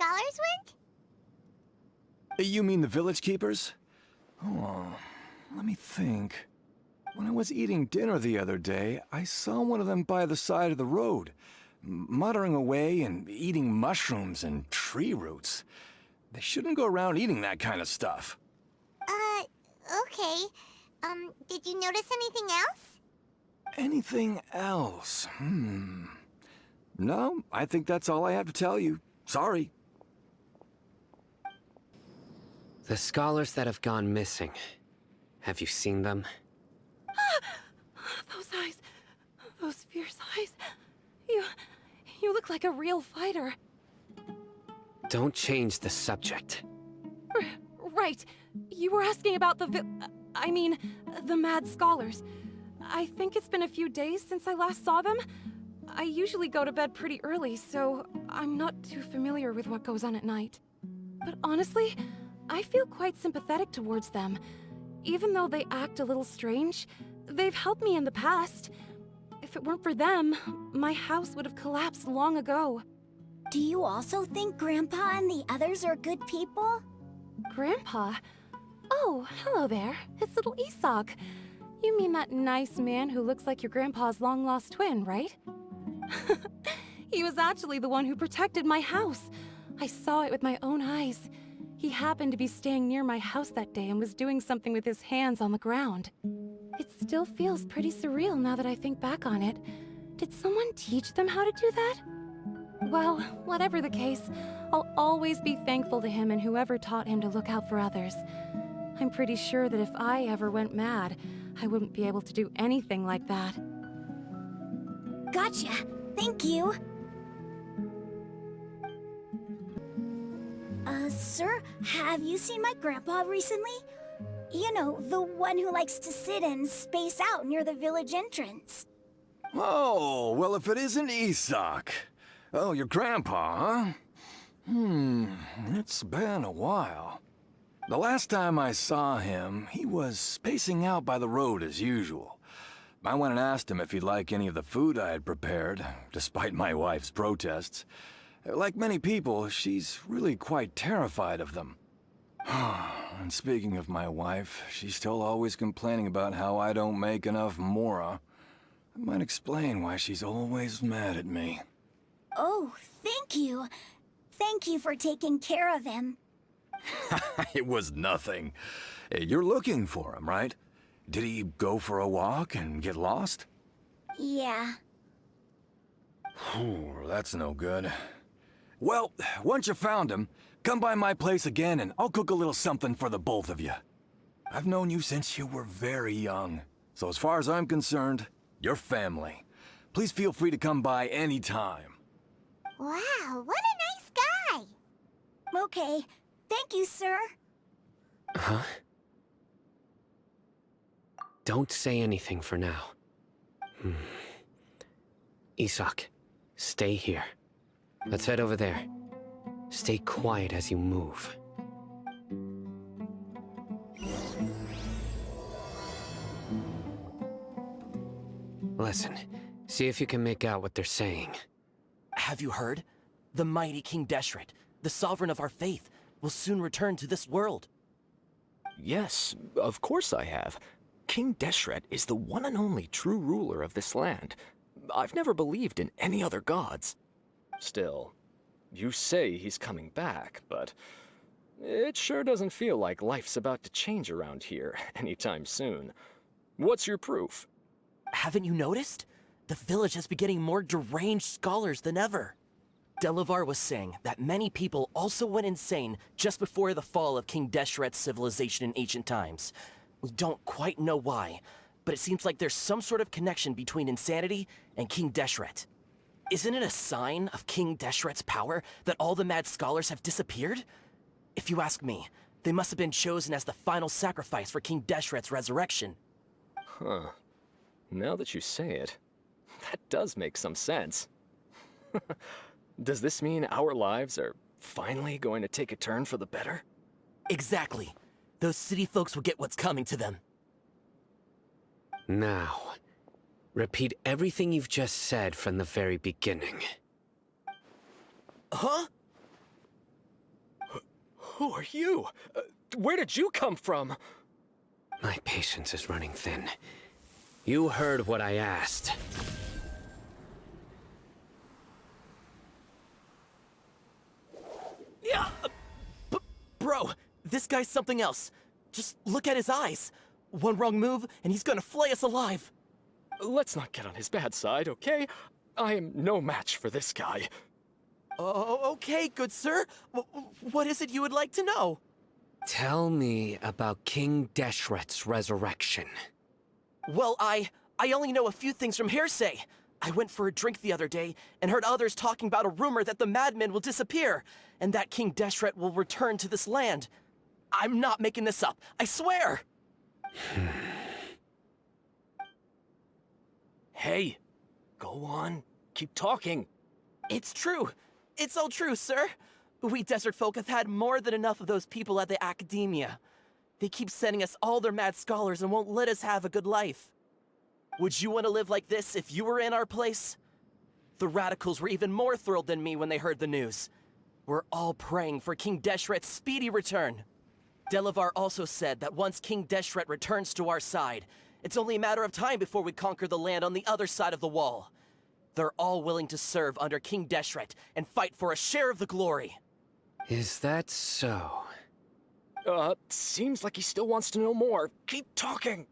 scholars went? You mean the village keepers? Oh, let me think. When I was eating dinner the other day, I saw one of them by the side of the road, muttering away and eating mushrooms and tree roots. They shouldn't go around eating that kind of stuff. Okay. Did you notice anything else? Anything else? No, I think that's all I have to tell you. Sorry. The scholars that have gone missing. Have you seen them? Those eyes. Those fierce eyes. You look like a real fighter. Don't change the subject. Right. You were asking about the the mad scholars. I think it's been a few days since I last saw them. I usually go to bed pretty early, so I'm not too familiar with what goes on at night. But honestly, I feel quite sympathetic towards them. Even though they act a little strange, they've helped me in the past. If it weren't for them, my house would have collapsed long ago. Do you also think Grandpa and the others are good people? Grandpa? Oh, hello there. It's little Isak. You mean that nice man who looks like your grandpa's long-lost twin, right? He was actually the one who protected my house. I saw it with my own eyes. He happened to be staying near my house that day and was doing something with his hands on the ground. It still feels pretty surreal now that I think back on it. Did someone teach them how to do that? Well, whatever the case, I'll always be thankful to him and whoever taught him to look out for others. I'm pretty sure that if I ever went mad, I wouldn't be able to do anything like that. Gotcha. Thank you. Sir, have you seen my grandpa recently? You know, the one who likes to sit and space out near the village entrance. Oh, well, if it isn't Isak. Oh, your grandpa, huh? It's been a while. The last time I saw him, he was spacing out by the road as usual. I went and asked him if he'd like any of the food I had prepared, despite my wife's protests. Like many people, she's really quite terrified of them. And speaking of my wife, she's still always complaining about how I don't make enough mora. That might explain why she's always mad at me. Oh, thank you. Thank you for taking care of him. It was nothing. You're looking for him, right? Did he go for a walk and get lost? Yeah. That's no good. Well, once you found him, come by my place again and I'll cook a little something for the both of you. I've known you since you were very young, so as far as I'm concerned, you're family. Please feel free to come by anytime. Wow, what a nice guy. Okay, thank you, sir. Huh? Don't say anything for now. Isak, stay here. Let's head over there. Stay quiet as you move. Listen, see if you can make out what they're saying. Have you heard? The mighty King Deshret, the sovereign of our faith, will soon return to this world. Yes, of course I have. King Deshret is the one and only true ruler of this land. I've never believed in any other gods. Still, you say he's coming back, but it sure doesn't feel like life's about to change around here anytime soon. What's your proof? Haven't you noticed? The village has been getting more deranged scholars than ever. Delavar was saying that many people also went insane just before the fall of King Deshret's civilization in ancient times. We don't quite know why, but it seems like there's some sort of connection between insanity and King Deshret. Isn't it a sign of King Deshret's power that all the mad scholars have disappeared? If you ask me, they must have been chosen as the final sacrifice for King Deshret's resurrection. Huh. Now that you say it, that does make some sense. Does this mean our lives are finally going to take a turn for the better? Exactly. Those city folks will get what's coming to them. Now, repeat everything you've just said from the very beginning. Huh? Who are you? Where did you come from? My patience is running thin. You heard what I asked. Yeah, bro, this guy's something else. Just look at his eyes. One wrong move, and he's gonna flay us alive. Let's not get on his bad side, okay? I am no match for this guy. Oh, okay, good sir. What is it you would like to know? Tell me about King Deshret's resurrection. Well, I only know a few things from hearsay. I went for a drink the other day and heard others talking about a rumor that the madmen will disappear and that King Deshret will return to this land. I'm not making this up, I swear! Hey, go on. Keep talking. It's true. It's all true, sir. We desert folk have had more than enough of those people at the academia. They keep sending us all their mad scholars and won't let us have a good life. Would you want to live like this if you were in our place? The radicals were even more thrilled than me when they heard the news. We're all praying for King Deshret's speedy return. Delavar also said that once King Deshret returns to our side, it's only a matter of time before we conquer the land on the other side of the wall. They're all willing to serve under King Deshret and fight for a share of the glory. Is that so? Seems like he still wants to know more. Keep talking.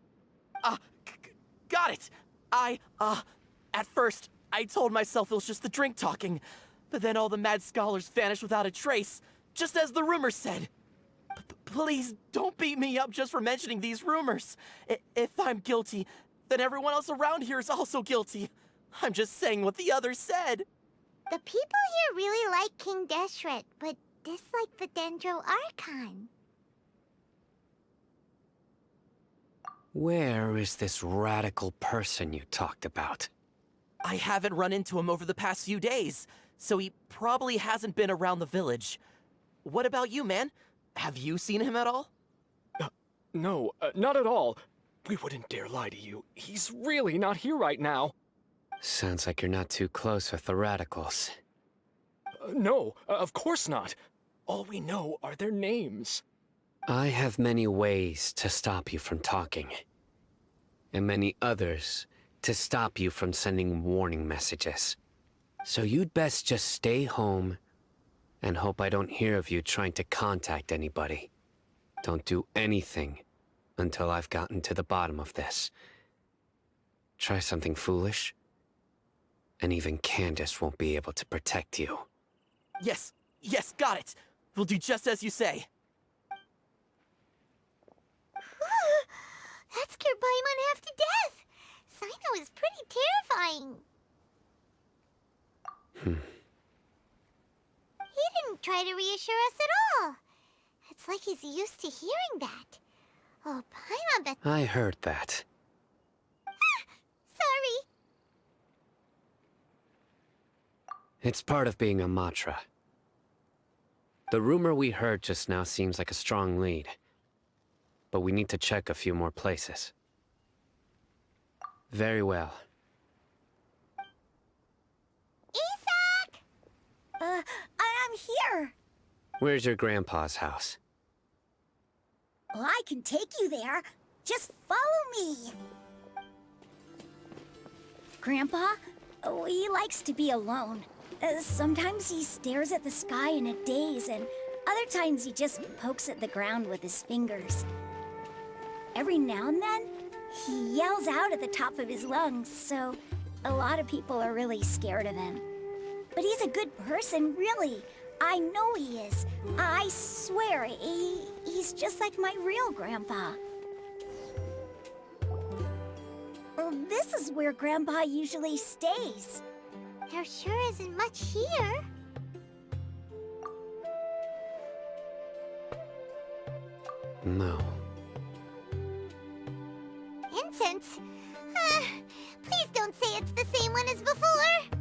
Got it. At first, I told myself it was just the drink talking, but then all the mad scholars vanished without a trace, just as the rumors said. Please don't beat me up just for mentioning these rumors. If I'm guilty, then everyone else around here is also guilty. I'm just saying what the others said. The people here really like King Deshret, but dislike the Dendro Archon. Where is this radical person you talked about? I haven't run into him over the past few days, so he probably hasn't been around the village. What about you, man? Have you seen him at all? No, not at all. We wouldn't dare lie to you. He's really not here right now. Sounds like you're not too close with the radicals. No, of course not. All we know are their names. I have many ways to stop you from talking. And many others to stop you from sending warning messages. So you'd best just stay home and hope I don't hear of you trying to contact anybody. Don't do anything until I've gotten to the bottom of this. Try something foolish, and even Candace won't be able to protect you. Yes, got it. We'll do just as you say. That scared Paimon half to death. Sino is pretty terrifying. He didn't try to reassure us at all. It's like he's used to hearing that. Oh, Paimon bet... I heard that. Sorry. It's part of being a Matra. The rumor we heard just now seems like a strong lead. But we need to check a few more places. Very well. Isak! I'm here. Where's your grandpa's house? Well, I can take you there. Just follow me. Grandpa, he likes to be alone. Sometimes he stares at the sky in a daze, and other times he just pokes at the ground with his fingers. Every now and then, he yells out at the top of his lungs, so a lot of people are really scared of him. But he's a good person, really. I know he is. I swear, he's just like my real grandpa. This is where Grandpa usually stays. There sure isn't much here. No. Incense? Please don't say it's the same one as before.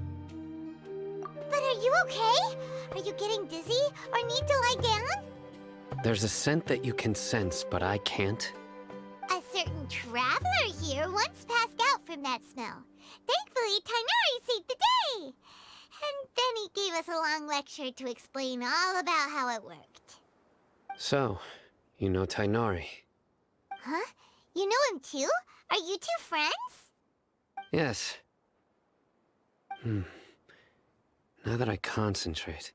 But are you okay? Are you getting dizzy or need to lie down? There's a scent that you can sense, but I can't. A certain traveler here once passed out from that smell. Thankfully, Tighnari saved the day. And then he gave us a long lecture to explain all about how it worked. So, you know Tainari? Huh? You know him too? Are you two friends? Yes. Now that I concentrate,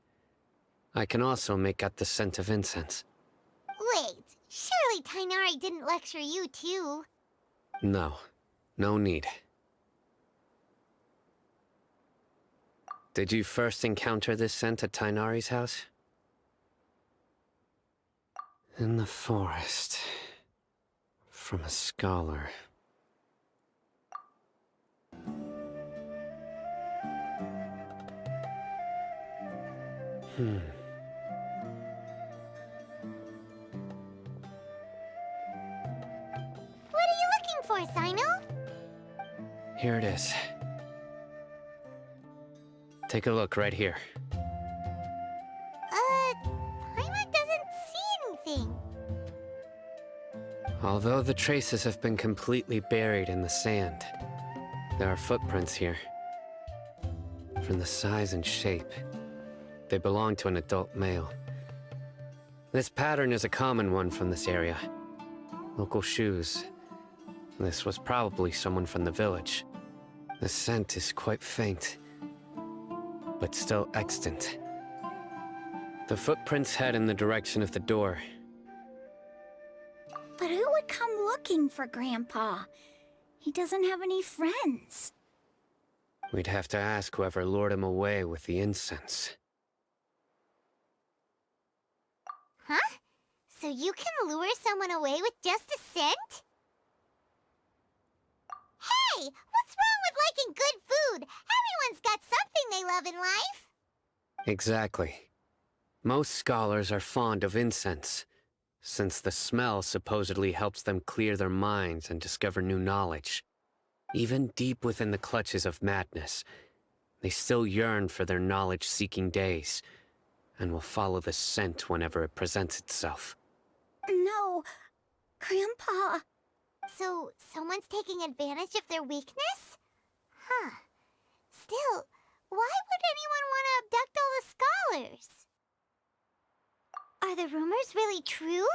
I can also make out the scent of incense. Wait, surely Tainari didn't lecture you too. No, no need. Did you first encounter this scent at Tainari's house? In the forest. From a scholar. What are you looking for, Sino? Here it is. Take a look right here. Paimon doesn't see anything. Although the traces have been completely buried in the sand, there are footprints here. From the size and shape, they belong to an adult male. This pattern is a common one from this area. Local shoes. This was probably someone from the village. The scent is quite faint, but still extant. The footprints head in the direction of the door. But who would come looking for Grandpa? He doesn't have any friends. We'd have to ask whoever lured him away with the incense. Huh? So you can lure someone away with just a scent? Hey! What's wrong with liking good food? Everyone's got something they love in life. Exactly. Most scholars are fond of incense, since the smell supposedly helps them clear their minds and discover new knowledge. Even deep within the clutches of madness, they still yearn for their knowledge-seeking days, and will follow the scent whenever it presents itself. No, Grandpa. So, someone's taking advantage of their weakness? Huh. Still, why would anyone want to abduct all the scholars? Are the rumors really true?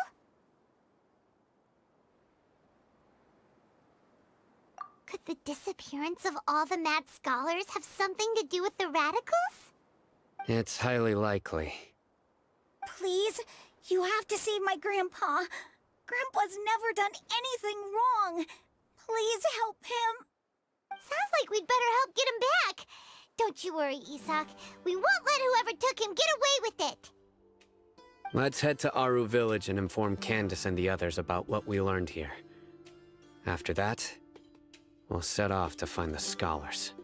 Could the disappearance of all the mad scholars have something to do with the radicals? It's highly likely. Please, you have to save my Grandpa. Grandpa's never done anything wrong. Please help him. Sounds like we'd better help get him back. Don't you worry, Isak. We won't let whoever took him get away with it. Let's head to Aru Village and inform Candace and the others about what we learned here. After that, we'll set off to find the scholars.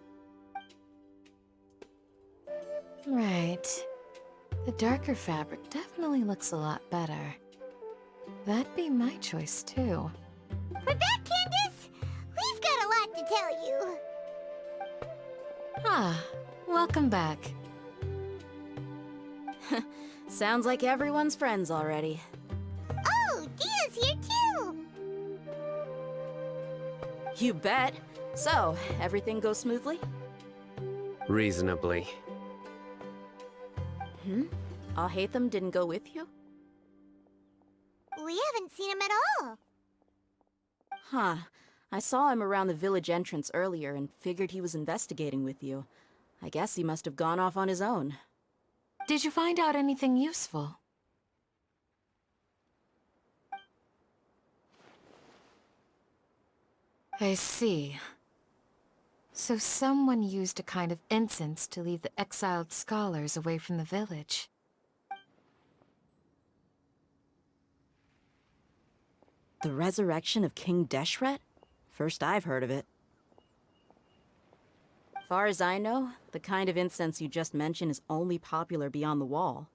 Right. The darker fabric definitely looks a lot better. That'd be my choice, too. We're back, Candace! We've got a lot to tell you. Ah, welcome back. Sounds like everyone's friends already. Oh, Dia's here too! You bet. So, everything goes smoothly? Reasonably. Alhaitham didn't go with you? We haven't seen him at all. Huh. I saw him around the village entrance earlier and figured he was investigating with you. I guess he must have gone off on his own. Did you find out anything useful? I see. So someone used a kind of incense to lead the exiled scholars away from the village. The resurrection of King Deshret? First I've heard of it. Far as I know, the kind of incense you just mentioned is only popular beyond the wall.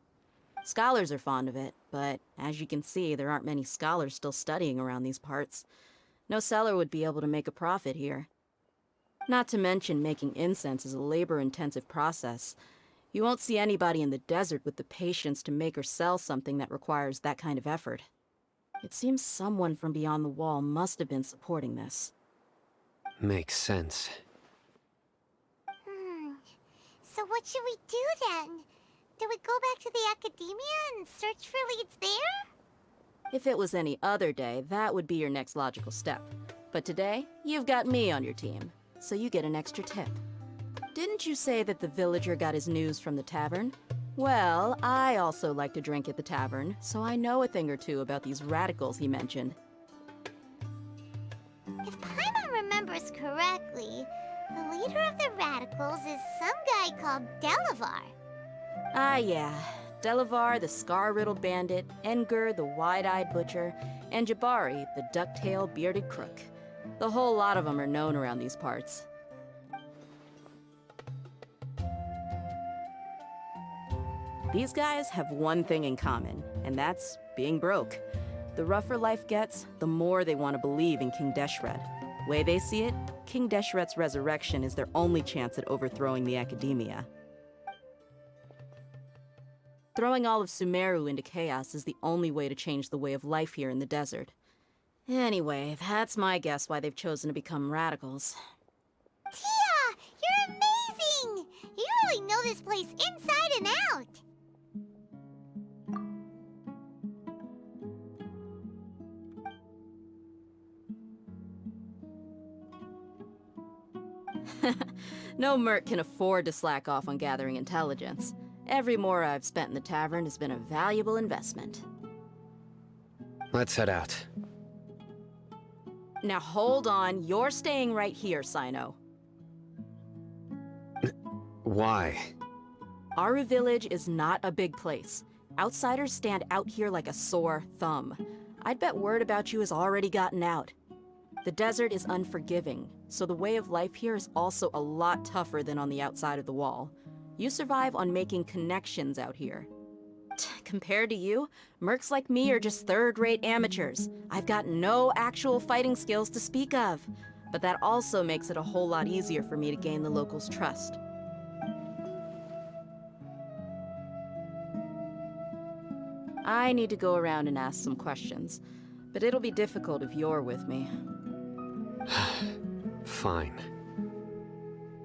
Scholars are fond of it, but as you can see, there aren't many scholars still studying around these parts. No seller would be able to make a profit here. Not to mention making incense is a labor-intensive process. You won't see anybody in the desert with the patience to make or sell something that requires that kind of effort. It seems someone from beyond the wall must have been supporting this. Makes sense. So what should we do then? Do we go back to the academia and search for leads there? If it was any other day, that would be your next logical step. But today, you've got me on your team, so you get an extra tip. Didn't you say that the villager got his news from the tavern? Well, I also like to drink at the tavern, so I know a thing or two about these radicals he mentioned. If Paimon remembers correctly, the leader of the radicals is some guy called Delavar. Ah, yeah. Delavar, the scar-riddled bandit, Engur, the wide-eyed butcher, and Jabari, the duck-tailed bearded crook. The whole lot of them are known around these parts. These guys have one thing in common, and that's being broke. The rougher life gets, the more they want to believe in King Deshret. Way they see it, King Deshret's resurrection is their only chance at overthrowing the Academia. Throwing all of Sumeru into chaos is the only way to change the way of life here in the desert. Anyway, that's my guess why they've chosen to become radicals. Tia! You're amazing! You really know this place inside and out! No merc can afford to slack off on gathering intelligence. Every more I've spent in the tavern has been a valuable investment. Let's head out. Now hold on, you're staying right here, Sino. Why? Aru Village is not a big place. Outsiders stand out here like a sore thumb. I'd bet word about you has already gotten out. The desert is unforgiving, so the way of life here is also a lot tougher than on the outside of the wall. You survive on making connections out here. Compared to you, mercs like me are just third-rate amateurs. I've got no actual fighting skills to speak of. But that also makes it a whole lot easier for me to gain the locals' trust. I need to go around and ask some questions, but it'll be difficult if you're with me. Fine.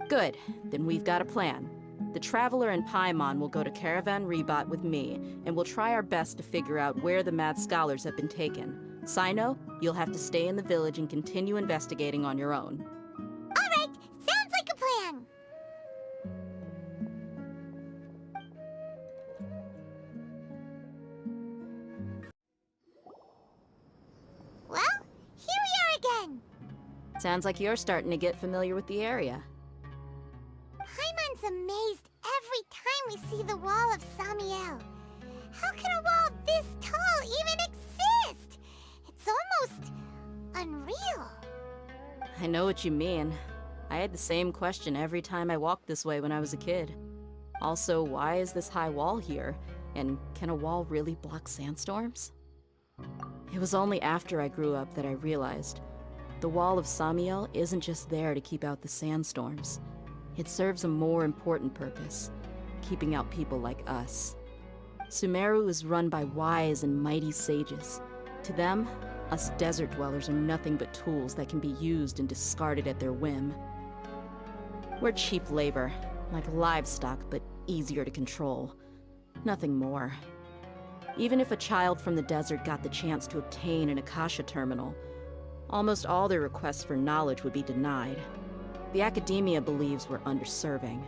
Good, then we've got a plan. The Traveler and Paimon will go to Caravan Rebot with me, and we'll try our best to figure out where the mad scholars have been taken. Sino, you'll have to stay in the village and continue investigating on your own. Alright, sounds like a plan! Well, here we are again! Sounds like you're starting to get familiar with the area. Paimon's amazed every time we see the wall of Samiel. How can a wall this tall even exist? It's almost unreal. I know what you mean. I had the same question every time I walked this way when I was a kid. Also, why is this high wall here? And can a wall really block sandstorms? It was only after I grew up that I realized the wall of Samiel isn't just there to keep out the sandstorms. It serves a more important purpose, keeping out people like us. Sumeru is run by wise and mighty sages. To them, us desert dwellers are nothing but tools that can be used and discarded at their whim. We're cheap labor, like livestock, but easier to control. Nothing more. Even if a child from the desert got the chance to obtain an Akasha terminal, almost all their requests for knowledge would be denied. The Academia believes we're underserving.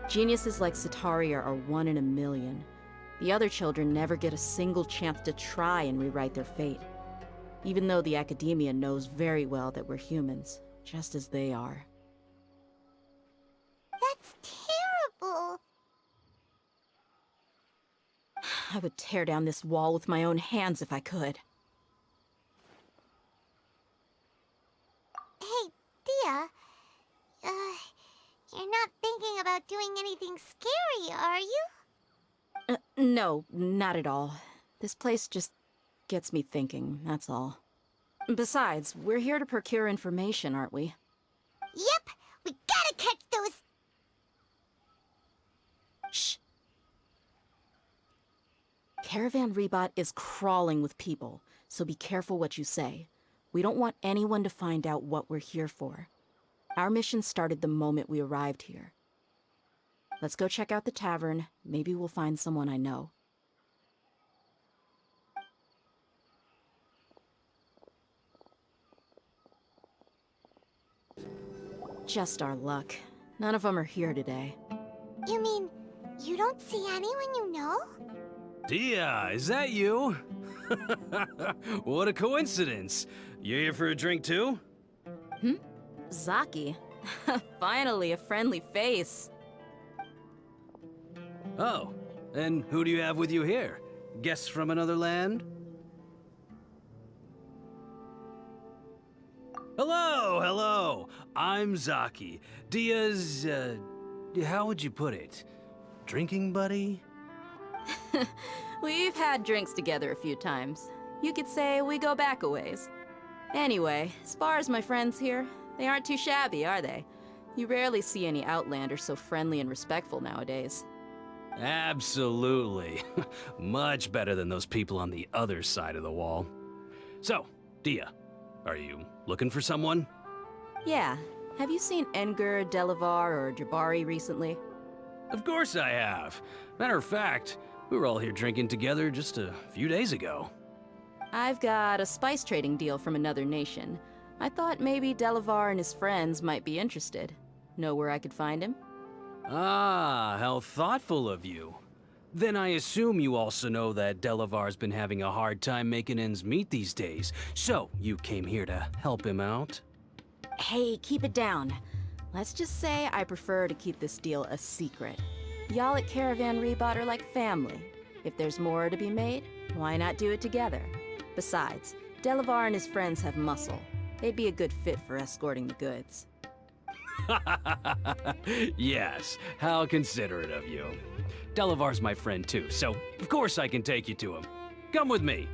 Geniuses like Sataria are 1 in a million. The other children never get a single chance to try and rewrite their fate. Even though the Academia knows very well that we're humans, just as they are. That's terrible. I would tear down this wall with my own hands if I could. Hey, Dia. You're not thinking about doing anything scary, are you? No, not at all. This place just gets me thinking, that's all. Besides, we're here to procure information, aren't we? Yep, we gotta catch those... Shh. Caravan Rebot is crawling with people, so be careful what you say. We don't want anyone to find out what we're here for. Our mission started the moment we arrived here. Let's go check out the tavern. Maybe we'll find someone I know. Just our luck. None of them are here today. You mean, you don't see anyone you know? Dia, is that you? What a coincidence. You here for a drink too? Zaki. Finally, a friendly face. Oh, and who do you have with you here? Guests from another land? Hello, hello. I'm Zaki. Dia's, how would you put it? Drinking buddy? We've had drinks together a few times. You could say we go back a ways. Anyway, as far as my friends here, they aren't too shabby, are they? You rarely see any Outlanders so friendly and respectful nowadays. Absolutely. Much better than those people on the other side of the wall. So, Dia, are you looking for someone? Yeah. Have you seen Edgar, Delavar, or Jabari recently? Of course I have. Matter of fact, we were all here drinking together just a few days ago. I've got a spice trading deal from another nation. I thought maybe Delavar and his friends might be interested. Know where I could find him? Ah, how thoughtful of you. Then I assume you also know that Delavar's been having a hard time making ends meet these days, so you came here to help him out? Hey, keep it down. Let's just say I prefer to keep this deal a secret. Y'all at Caravan Rebot are like family. If there's more to be made, why not do it together? Besides, Delavar and his friends have muscle. They'd be a good fit for escorting the goods. Yes, how considerate of you. Delavar's my friend too, so of course I can take you to him. Come with me.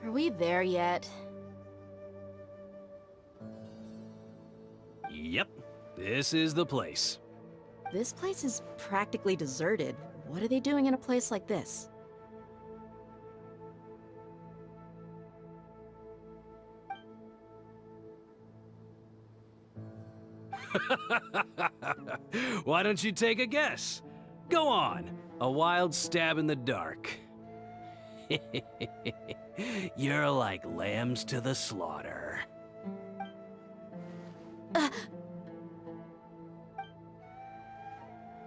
Are we there yet? Yep, this is the place. This place is practically deserted. What are they doing in a place like this? Why don't you take a guess? Go on, a wild stab in the dark. You're like lambs to the slaughter. Oh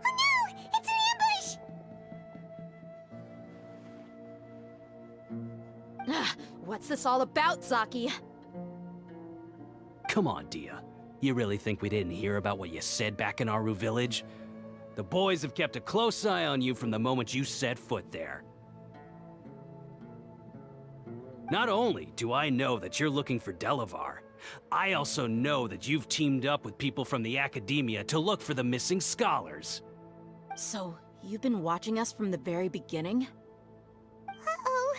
no! It's an ambush! What's this all about, Zaki? Come on, Dia. You really think we didn't hear about what you said back in Aru village? The boys have kept a close eye on you from the moment you set foot there. Not only do I know that you're looking for Delavar, I also know that you've teamed up with people from the Academia to look for the missing scholars. So, you've been watching us from the very beginning? Uh-oh.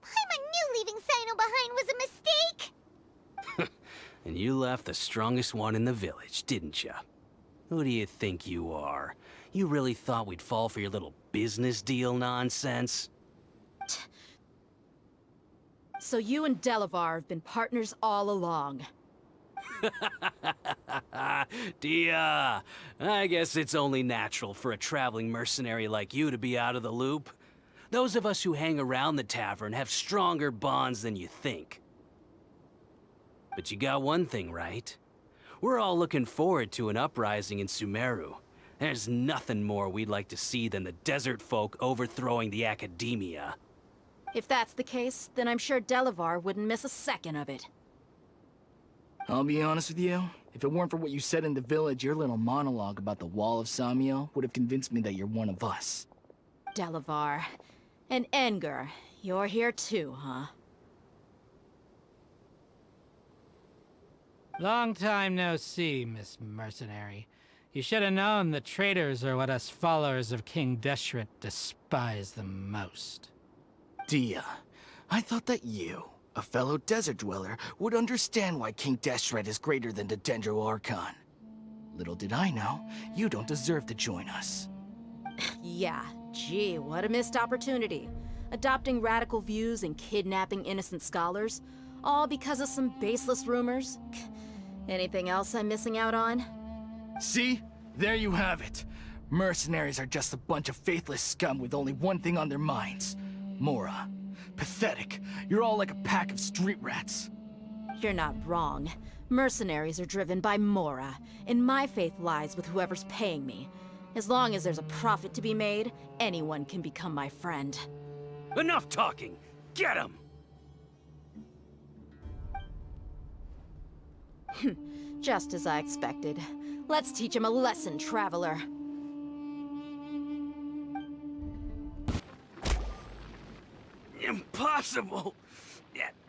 Paimon knew leaving Sino behind was a mistake! And you left the strongest one in the village, didn't you? Who do you think you are? You really thought we'd fall for your little business deal nonsense? So you and Delavar have been partners all along. Dia, I guess it's only natural for a traveling mercenary like you to be out of the loop. Those of us who hang around the tavern have stronger bonds than you think. But you got one thing right. We're all looking forward to an uprising in Sumeru. There's nothing more we'd like to see than the desert folk overthrowing the Academia. If that's the case, then I'm sure Delavar wouldn't miss a second of it. I'll be honest with you. If it weren't for what you said in the village, your little monologue about the Wall of Samiel would have convinced me that you're one of us. Delavar. And Edgar, you're here too, huh? Long time no see, Miss Mercenary. You should have known the traitors are what us followers of King Deshret despise the most. Dia, I thought that you, a fellow desert dweller, would understand why King Deshret is greater than the Dendro Archon. Little did I know, you don't deserve to join us. Yeah, gee, what a missed opportunity. adopting radical views and kidnapping innocent scholars, all because of some baseless rumors. Anything else I'm missing out on? See? There you have it. Mercenaries are just a bunch of faithless scum with only one thing on their minds. Mora. Pathetic. You're all like a pack of street rats. You're not wrong. Mercenaries are driven by Mora, and my faith lies with whoever's paying me. As long as there's a profit to be made, anyone can become my friend. Enough talking! Get him! Just as I expected. Let's teach him a lesson, traveler. Impossible!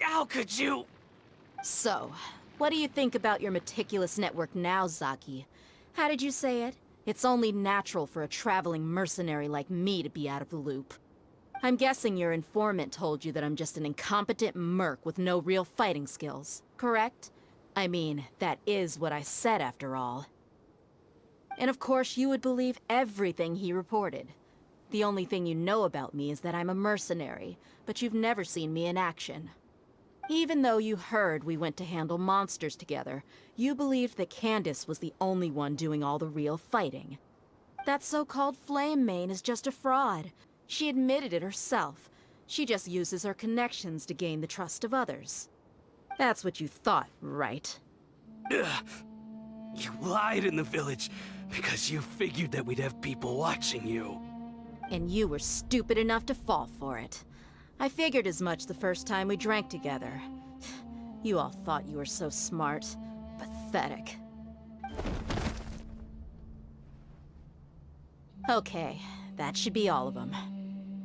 How could you? So, what do you think about your meticulous network now, Zaki? How did you say it? It's only natural for a traveling mercenary like me to be out of the loop. I'm guessing your informant told you that I'm just an incompetent merc with no real fighting skills, correct? I mean, that is what I said after all. And of course, you would believe everything he reported. The only thing you know about me is that I'm a mercenary, but you've never seen me in action. Even though you heard we went to handle monsters together, you believed that Candace was the only one doing all the real fighting. That so-called Flame Mane is just a fraud. She admitted it herself. She just uses her connections to gain the trust of others. That's what you thought, right? Ugh. You lied in the village because you figured that we'd have people watching you. And you were stupid enough to fall for it. I figured as much the first time we drank together. You all thought you were so smart. Pathetic. Okay, that should be all of them.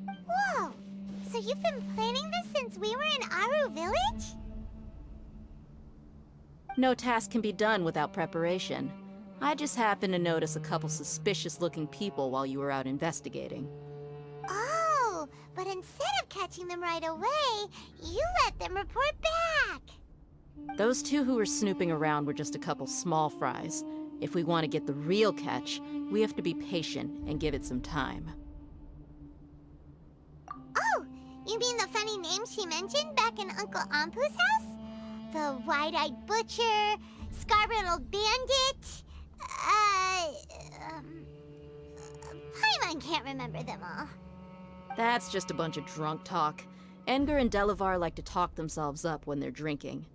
Whoa! So you've been planning this since we were in Aru Village? No task can be done without preparation. I just happened to notice a couple suspicious-looking people while you were out investigating. Oh, but instead of catching them right away, you let them report back! Those two who were snooping around were just a couple small fries. If we want to get the real catch, we have to be patient and give it some time. Oh, you mean the funny name she mentioned back in Uncle Ampu's house? The wide-eyed butcher, scar-riddled bandit, Paimon can't remember them all. That's just a bunch of drunk talk. Edgar and Delavar like to talk themselves up when they're drinking.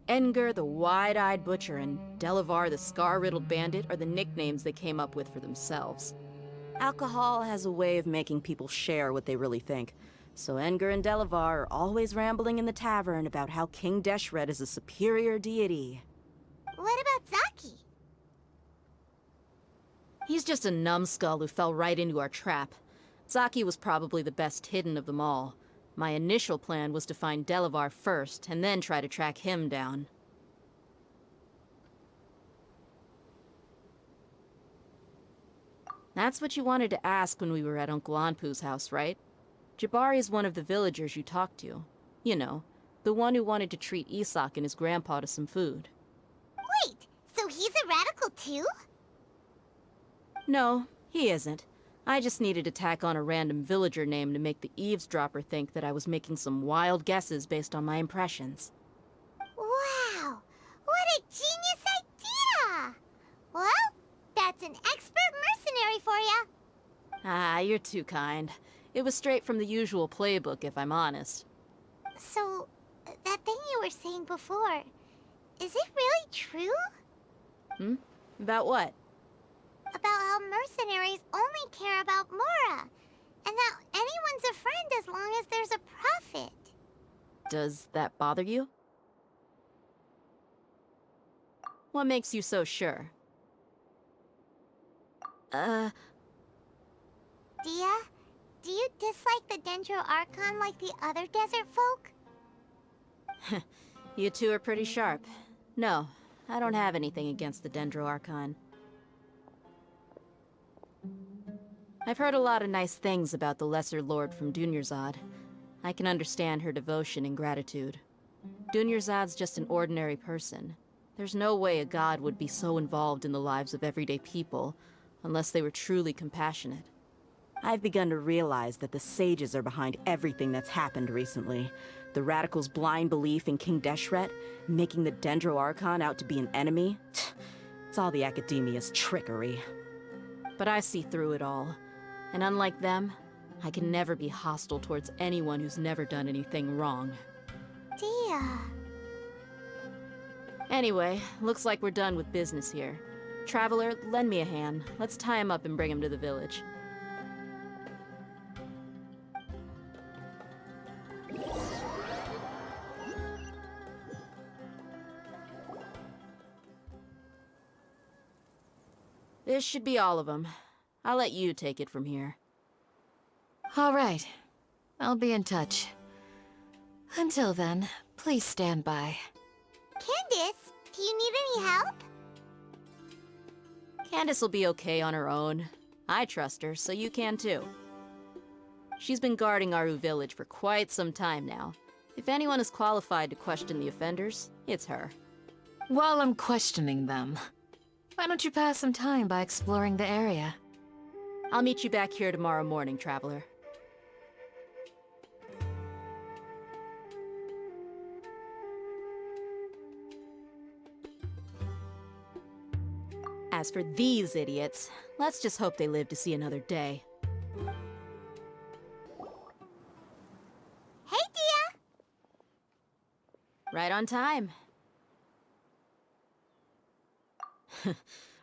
Edgar, the wide-eyed butcher, and Delavar, the scar-riddled bandit, are the nicknames they came up with for themselves. Alcohol has a way of making people share what they really think. So Edgar and Delavar are always rambling in the tavern about how King Deshret is a superior deity. What about Zaki? He's just a numbskull who fell right into our trap. Zaki was probably the best hidden of them all. My initial plan was to find Delavar first, and then try to track him down. That's what you wanted to ask when we were at Uncle Anpu's house, right? Jabari is one of the villagers you talked to. You know, the one who wanted to treat Isak and his grandpa to some food. Wait, so he's a radical too? No, he isn't. I just needed to tack on a random villager name to make the eavesdropper think that I was making some wild guesses based on my impressions. Wow, what a genius idea! Well, that's an expert mercenary for ya. Ah, you're too kind. It was straight from the usual playbook, if I'm honest. So, that thing you were saying before, is it really true? About what? About how mercenaries only care about Mora, and that anyone's a friend as long as there's a profit. Does that bother you? What makes you so sure? Dia, do you dislike the Dendro Archon like the other desert folk? You two are pretty sharp. No, I don't have anything against the Dendro Archon. I've heard a lot of nice things about the Lesser Lord from Dunyarzad. I can understand her devotion and gratitude. Dunyarzad's just an ordinary person. There's no way a god would be so involved in the lives of everyday people, unless they were truly compassionate. I've begun to realize that the sages are behind everything that's happened recently. The radicals' blind belief in King Deshret, making the Dendro Archon out to be an enemy. It's all the academia's trickery. But I see through it all. And unlike them, I can never be hostile towards anyone who's never done anything wrong. Dia. Anyway, looks like we're done with business here. Traveler, lend me a hand. Let's tie him up and bring him to the village. This should be all of them. I'll let you take it from here. All right. I'll be in touch. Until then, please stand by. Candace, do you need any help? Candace will be okay on her own. I trust her, so you can too. She's been guarding Aru village for quite some time now. If anyone is qualified to question the offenders, it's her. While I'm questioning them, why don't you pass some time by exploring the area? I'll meet you back here tomorrow morning, Traveler. As for these idiots, let's just hope they live to see another day. Hey, Dia! Right on time.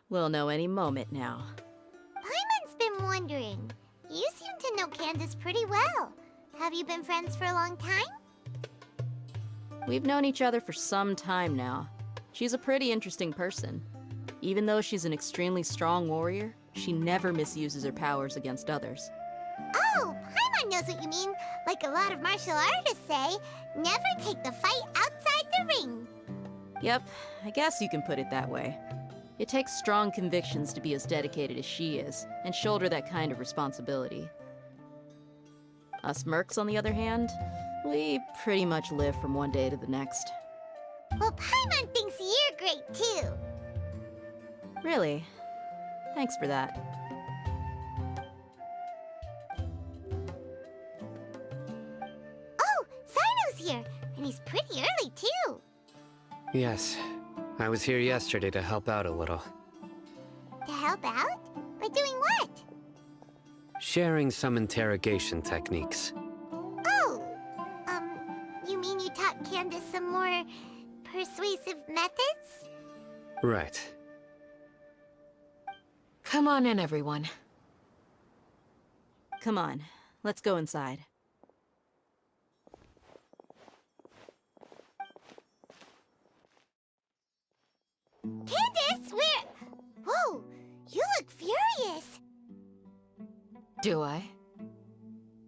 We'll know any moment now. Paimon's been wondering. You seem to know Candace pretty well. Have you been friends for a long time? We've known each other for some time now. She's a pretty interesting person. Even though she's an extremely strong warrior, she never misuses her powers against others. Oh, Paimon knows what you mean. Like a lot of martial artists say, never take the fight outside the ring. Yep, I guess you can put it that way. It takes strong convictions to be as dedicated as she is, and shoulder that kind of responsibility. Us mercs, on the other hand, we pretty much live from one day to the next. Well, Paimon thinks you're great too. Really? Thanks for that. Oh, Sino's here, and he's pretty early too. Yes. I was here yesterday to help out a little. To help out? By doing what? Sharing some interrogation techniques. Oh, you mean you taught Candace some more persuasive methods? Right. Come on in, everyone. Come on, let's go inside. Candace, where? Whoa, you look furious. Do I?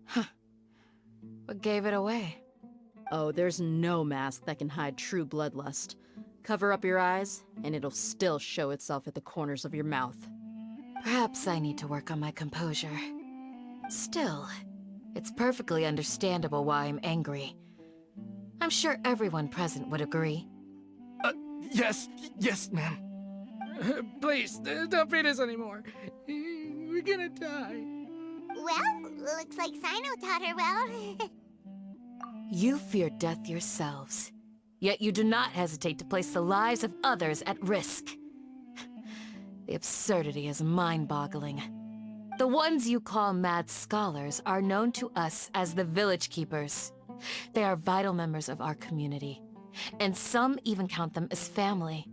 Huh. What gave it away? Oh, there's no mask that can hide true bloodlust. Cover up your eyes, and it'll still show itself at the corners of your mouth. Perhaps I need to work on my composure. Still, it's perfectly understandable why I'm angry. I'm sure everyone present would agree. Yes, ma'am. Please, don't beat us anymore. We're gonna die. Well, looks like Sino taught her well. You fear death yourselves, yet you do not hesitate to place the lives of others at risk. The absurdity is mind-boggling. The ones you call mad scholars are known to us as the Village Keepers. They are vital members of our community, and some even count them as family.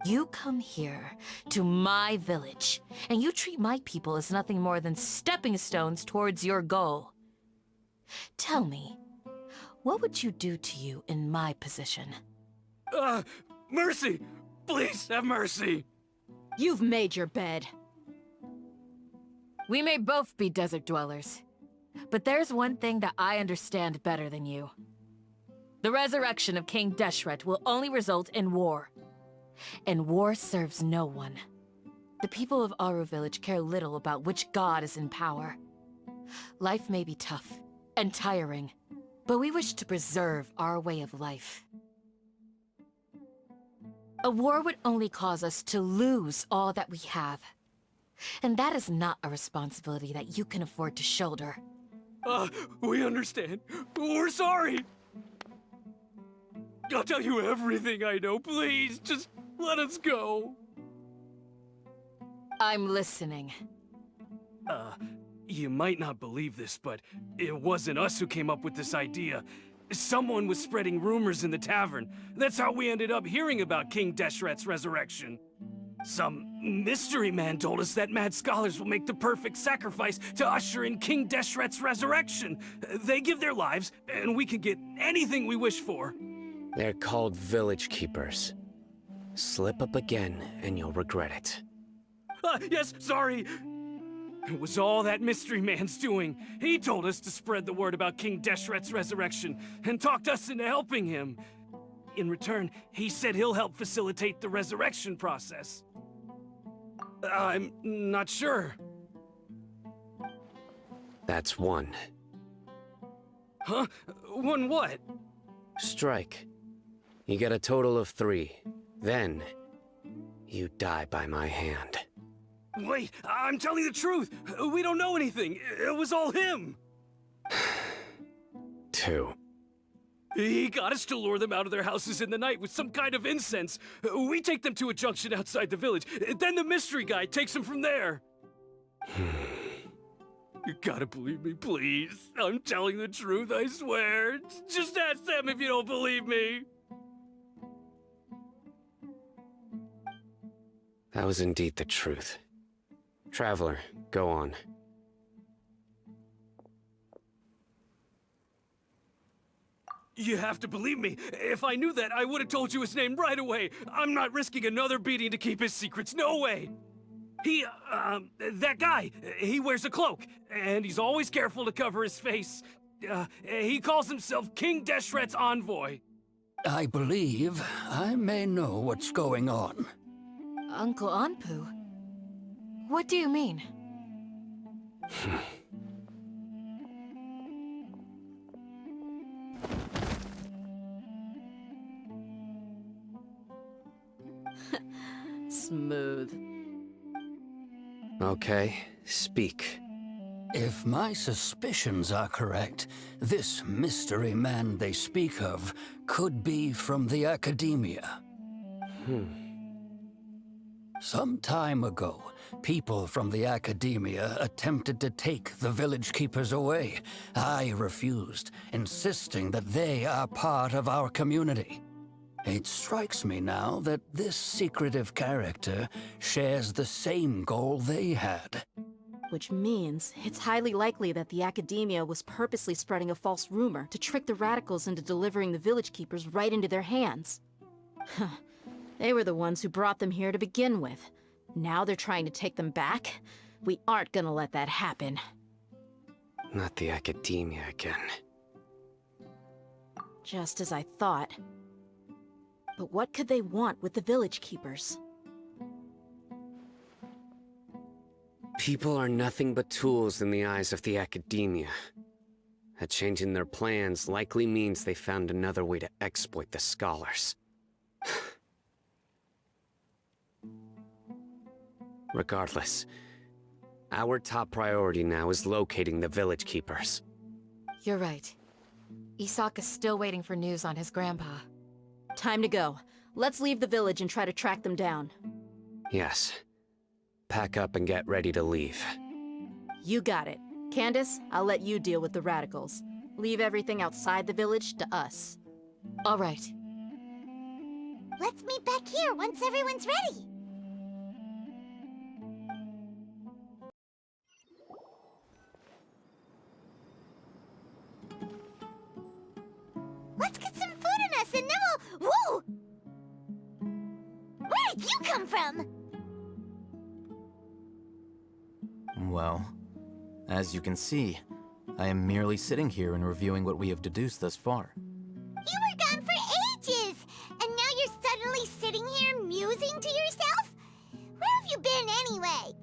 You come here, to my village, and you treat my people as nothing more than stepping stones towards your goal. Tell me, what would you do to you in my position? Mercy! Please have mercy! You've made your bed. We may both be desert dwellers, but there's one thing that I understand better than you. The resurrection of King Deshret will only result in war. And war serves no one. The people of Aru Village care little about which god is in power. Life may be tough and tiring, but we wish to preserve our way of life. A war would only cause us to lose all that we have. And that is not a responsibility that you can afford to shoulder. We understand. We're sorry. I'll tell you everything I know. Please, just let us go. I'm listening. You might not believe this, but it wasn't us who came up with this idea. Someone was spreading rumors in the tavern. That's how we ended up hearing about King Deshret's resurrection. Some mystery man told us that mad scholars will make the perfect sacrifice to usher in King Deshret's resurrection. They give their lives, and we can get anything we wish for. They're called village keepers. Slip up again, and you'll regret it. Yes, sorry. It was all that mystery man's doing. He told us to spread the word about King Deshret's resurrection, and talked us into helping him. In return, he said he'll help facilitate the resurrection process. I'm not sure. That's one. Huh? One what? Strike. You get a total of 3. Then, you die by my hand. Wait, I'm telling the truth. We don't know anything. It was all him. 2. He got us to lure them out of their houses in the night with some kind of incense. We take them to a junction outside the village. Then the mystery guy takes them from there. You gotta believe me, please. I'm telling the truth, I swear. Just ask them if you don't believe me. That was indeed the truth. Traveler, go on. You have to believe me. If I knew that, I would have told you his name right away. I'm not risking another beating to keep his secrets. No way. That guy, he wears a cloak, and he's always careful to cover his face. He calls himself King Deshret's envoy. I believe I may know what's going on. Uncle Anpu? What do you mean? Smooth. Okay, speak. If my suspicions are correct, this mystery man they speak of could be from the academia. Some time ago, people from the academia attempted to take the village keepers away. I refused, insisting that they are part of our community. It strikes me now that this secretive character shares the same goal they had. Which means it's highly likely that the academia was purposely spreading a false rumor to trick the radicals into delivering the village keepers right into their hands. They were the ones who brought them here to begin with. Now they're trying to take them back? We aren't gonna let that happen. Not the academia again. Just as I thought. But what could they want with the village keepers? People are nothing but tools in the eyes of the academia. A change in their plans likely means they found another way to exploit the scholars. Regardless, our top priority now is locating the village keepers. You're right. Isak is still waiting for news on his grandpa. Time to go. Let's leave the village and try to track them down. Yes. Pack up and get ready to leave. You got it. Candace, I'll let you deal with the radicals. Leave everything outside the village to us. All right. Let's meet back here once everyone's ready. Let's get some food in us and then we'll... Whoa! Where did you come from? Well, as you can see, I am merely sitting here and reviewing what we have deduced thus far. You were gone for ages! And now you're suddenly sitting here musing to yourself? Where have you been anyway?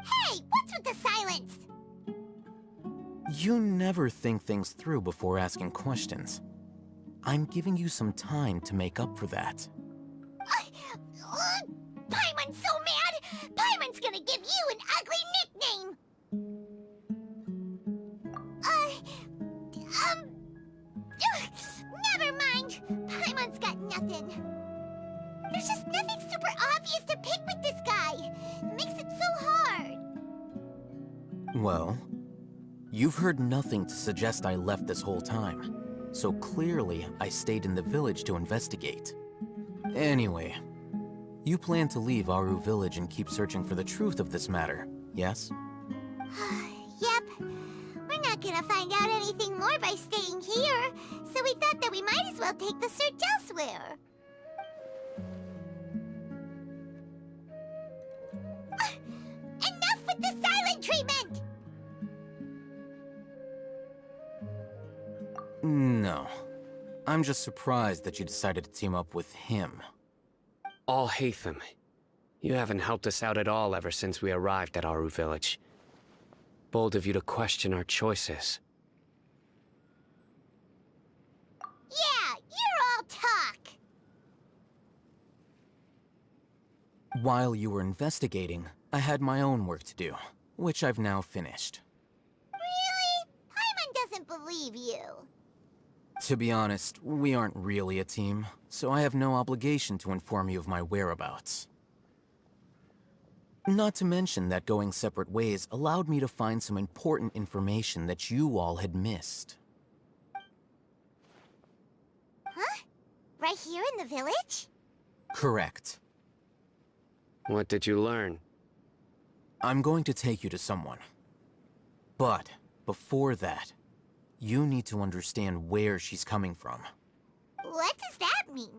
Hey, what's with the silence? You never think things through before asking questions. I'm giving you some time to make up for that. Paimon's so mad! Paimon's gonna give you an ugly nickname! Never mind. Paimon's got nothing. There's just nothing super obvious to pick with this guy. It makes it so hard. Well, you've heard nothing to suggest I left this whole time. So clearly, I stayed in the village to investigate. Anyway, you plan to leave Aru Village and keep searching for the truth of this matter, yes? Yep. We're not gonna find out anything more by staying here, so we thought that we might as well take the search elsewhere. Enough with the silent treatment! No. I'm just surprised that you decided to team up with him. Alhaitham, you haven't helped us out at all ever since we arrived at Aru Village. Bold of you to question our choices. Yeah, you're all talk! While you were investigating, I had my own work to do, which I've now finished. Really? Paimon doesn't believe you. To be honest, we aren't really a team, so I have no obligation to inform you of my whereabouts. Not to mention that going separate ways allowed me to find some important information that you all had missed. Huh? Right here in the village? Correct. What did you learn? I'm going to take you to someone. But, before that, you need to understand where she's coming from. What does that mean?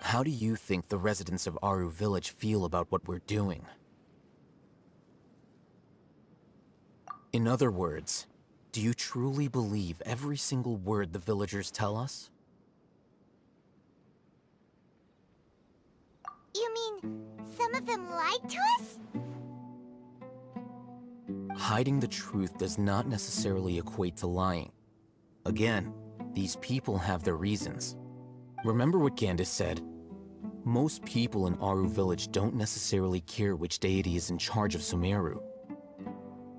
How do you think the residents of Aru Village feel about what we're doing? In other words, do you truly believe every single word the villagers tell us? You mean, some of them lied to us? Hiding the truth does not necessarily equate to lying. Again, these people have their reasons. Remember what Gandis said? Most people in Aru Village don't necessarily care which deity is in charge of Sumeru.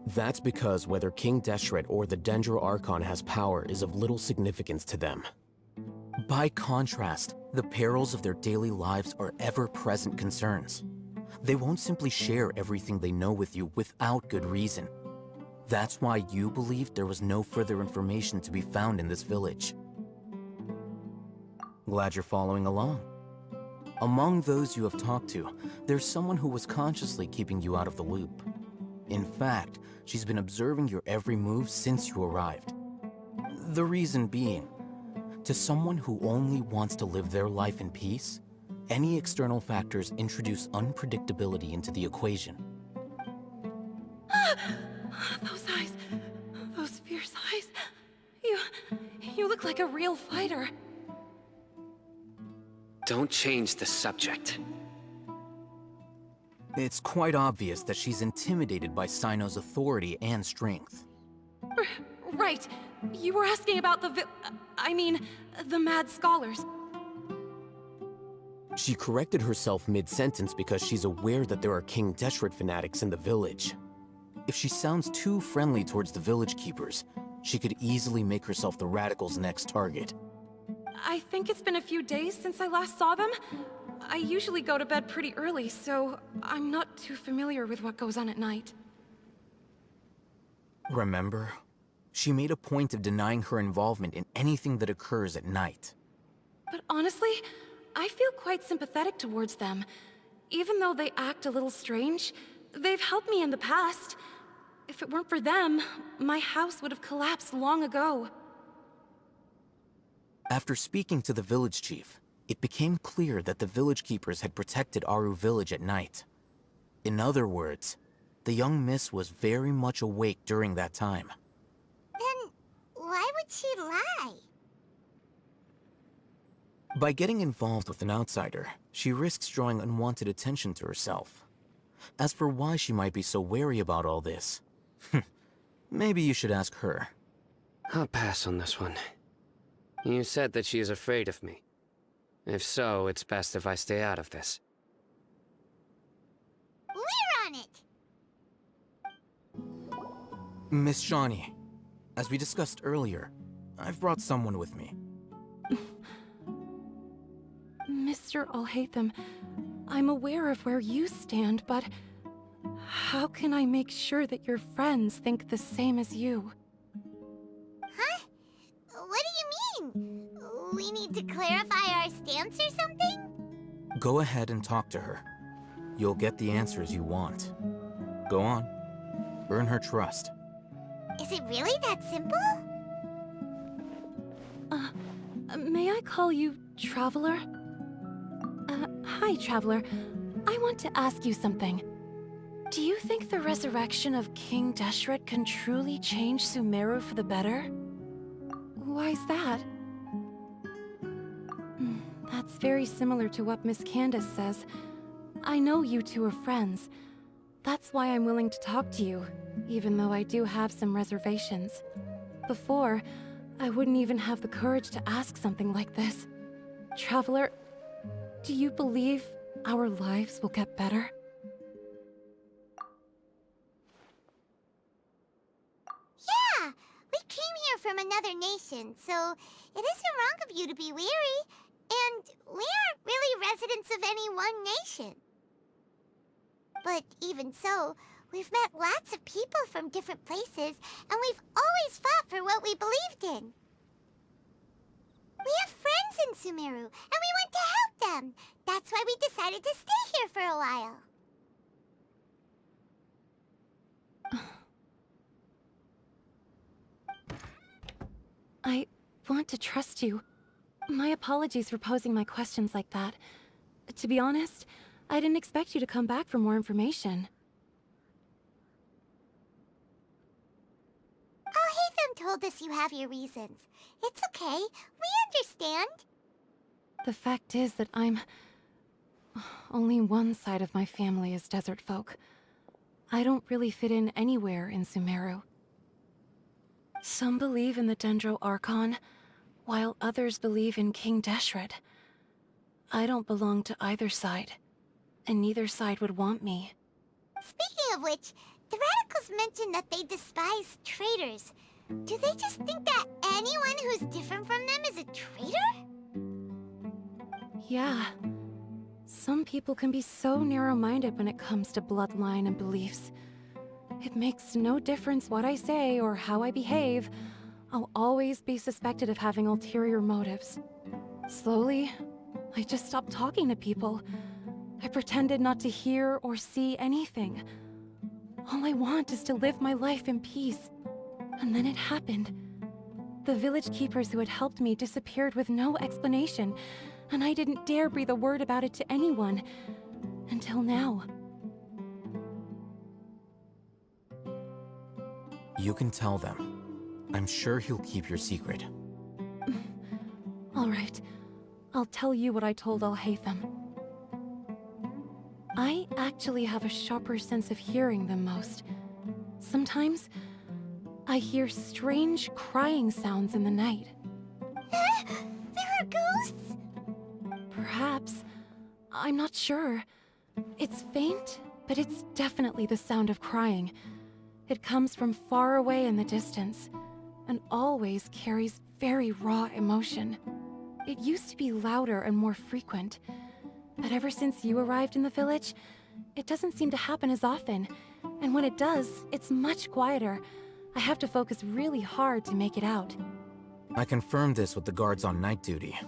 That's because whether King Deshret or the Dendro Archon has power is of little significance to them. By contrast, the perils of their daily lives are ever-present concerns. They won't simply share everything they know with you without good reason. That's why you believed there was no further information to be found in this village. Glad you're following along. Among those you have talked to, there's someone who was consciously keeping you out of the loop. In fact, she's been observing your every move since you arrived. The reason being, to someone who only wants to live their life in peace, any external factors introduce unpredictability into the equation. Those eyes. Those fierce eyes. You look like a real fighter. Don't change the subject. It's quite obvious that she's intimidated by Sino's authority and strength. Right. You were asking about the the mad scholars. She corrected herself mid-sentence because she's aware that there are King Deshret fanatics in the village. If she sounds too friendly towards the village keepers, she could easily make herself the radicals' next target. I think it's been a few days since I last saw them. I usually go to bed pretty early, so I'm not too familiar with what goes on at night. Remember? She made a point of denying her involvement in anything that occurs at night. But honestly, I feel quite sympathetic towards them. Even though they act a little strange, they've helped me in the past. If it weren't for them, my house would have collapsed long ago. After speaking to the village chief, it became clear that the village keepers had protected Aru Village at night. In other words, the young miss was very much awake during that time. Then, why would she lie? By getting involved with an outsider, she risks drawing unwanted attention to herself. As for why she might be so wary about all this, Maybe you should ask her. I'll pass on this one. You said that she is afraid of me. If so, it's best if I stay out of this. We're on it! Miss Shawnee, as we discussed earlier, I've brought someone with me. Mr. Alhaitham, I'm aware of where you stand, but how can I make sure that your friends think the same as you? Huh? What do you mean? We need to clarify our stance or something? Go ahead and talk to her. You'll get the answers you want. Go on. Earn her trust. Is it really that simple? May I call you Traveler? Hi, Traveler. I want to ask you something. Do you think the resurrection of King Deshret can truly change Sumeru for the better? Why's that? That's very similar to what Miss Candace says. I know you two are friends. That's why I'm willing to talk to you, even though I do have some reservations. Before, I wouldn't even have the courage to ask something like this. Traveler, do you believe our lives will get better? Yeah! We came here from another nation, so it isn't wrong of you to be weary. And we aren't really residents of any one nation. But even so, we've met lots of people from different places, and we've always fought for what we believed in. We have friends in Sumeru, and we want to help them. That's why we decided to stay here for a while. I want to trust you. My apologies for posing my questions like that. To be honest, I didn't expect you to come back for more information. Alhaitham told us you have your reasons. It's okay. We understand. The fact is that only one side of my family is desert folk. I don't really fit in anywhere in Sumeru. Some believe in the Dendro Archon, while others believe in King Deshret. I don't belong to either side, and neither side would want me. Speaking of which, the Radicals mentioned that they despise traitors. Do they just think that anyone who's different from them is a traitor? Yeah. Some people can be so narrow-minded when it comes to bloodline and beliefs. It makes no difference what I say or how I behave. I'll always be suspected of having ulterior motives. Slowly, I just stopped talking to people. I pretended not to hear or see anything. All I want is to live my life in peace. And then it happened. The village keepers who had helped me disappeared with no explanation, and I didn't dare breathe a word about it to anyone. Until now. You can tell them. I'm sure he'll keep your secret. All right. I'll tell you what I told Alhaitham. I actually have a sharper sense of hearing than most. Sometimes, I hear strange crying sounds in the night. There are ghosts? Perhaps. I'm not sure. It's faint, but it's definitely the sound of crying. It comes from far away in the distance, and always carries very raw emotion. It used to be louder and more frequent, but ever since you arrived in the village, it doesn't seem to happen as often, and when it does, it's much quieter. I have to focus really hard to make it out. I confirmed this with the guards on night duty.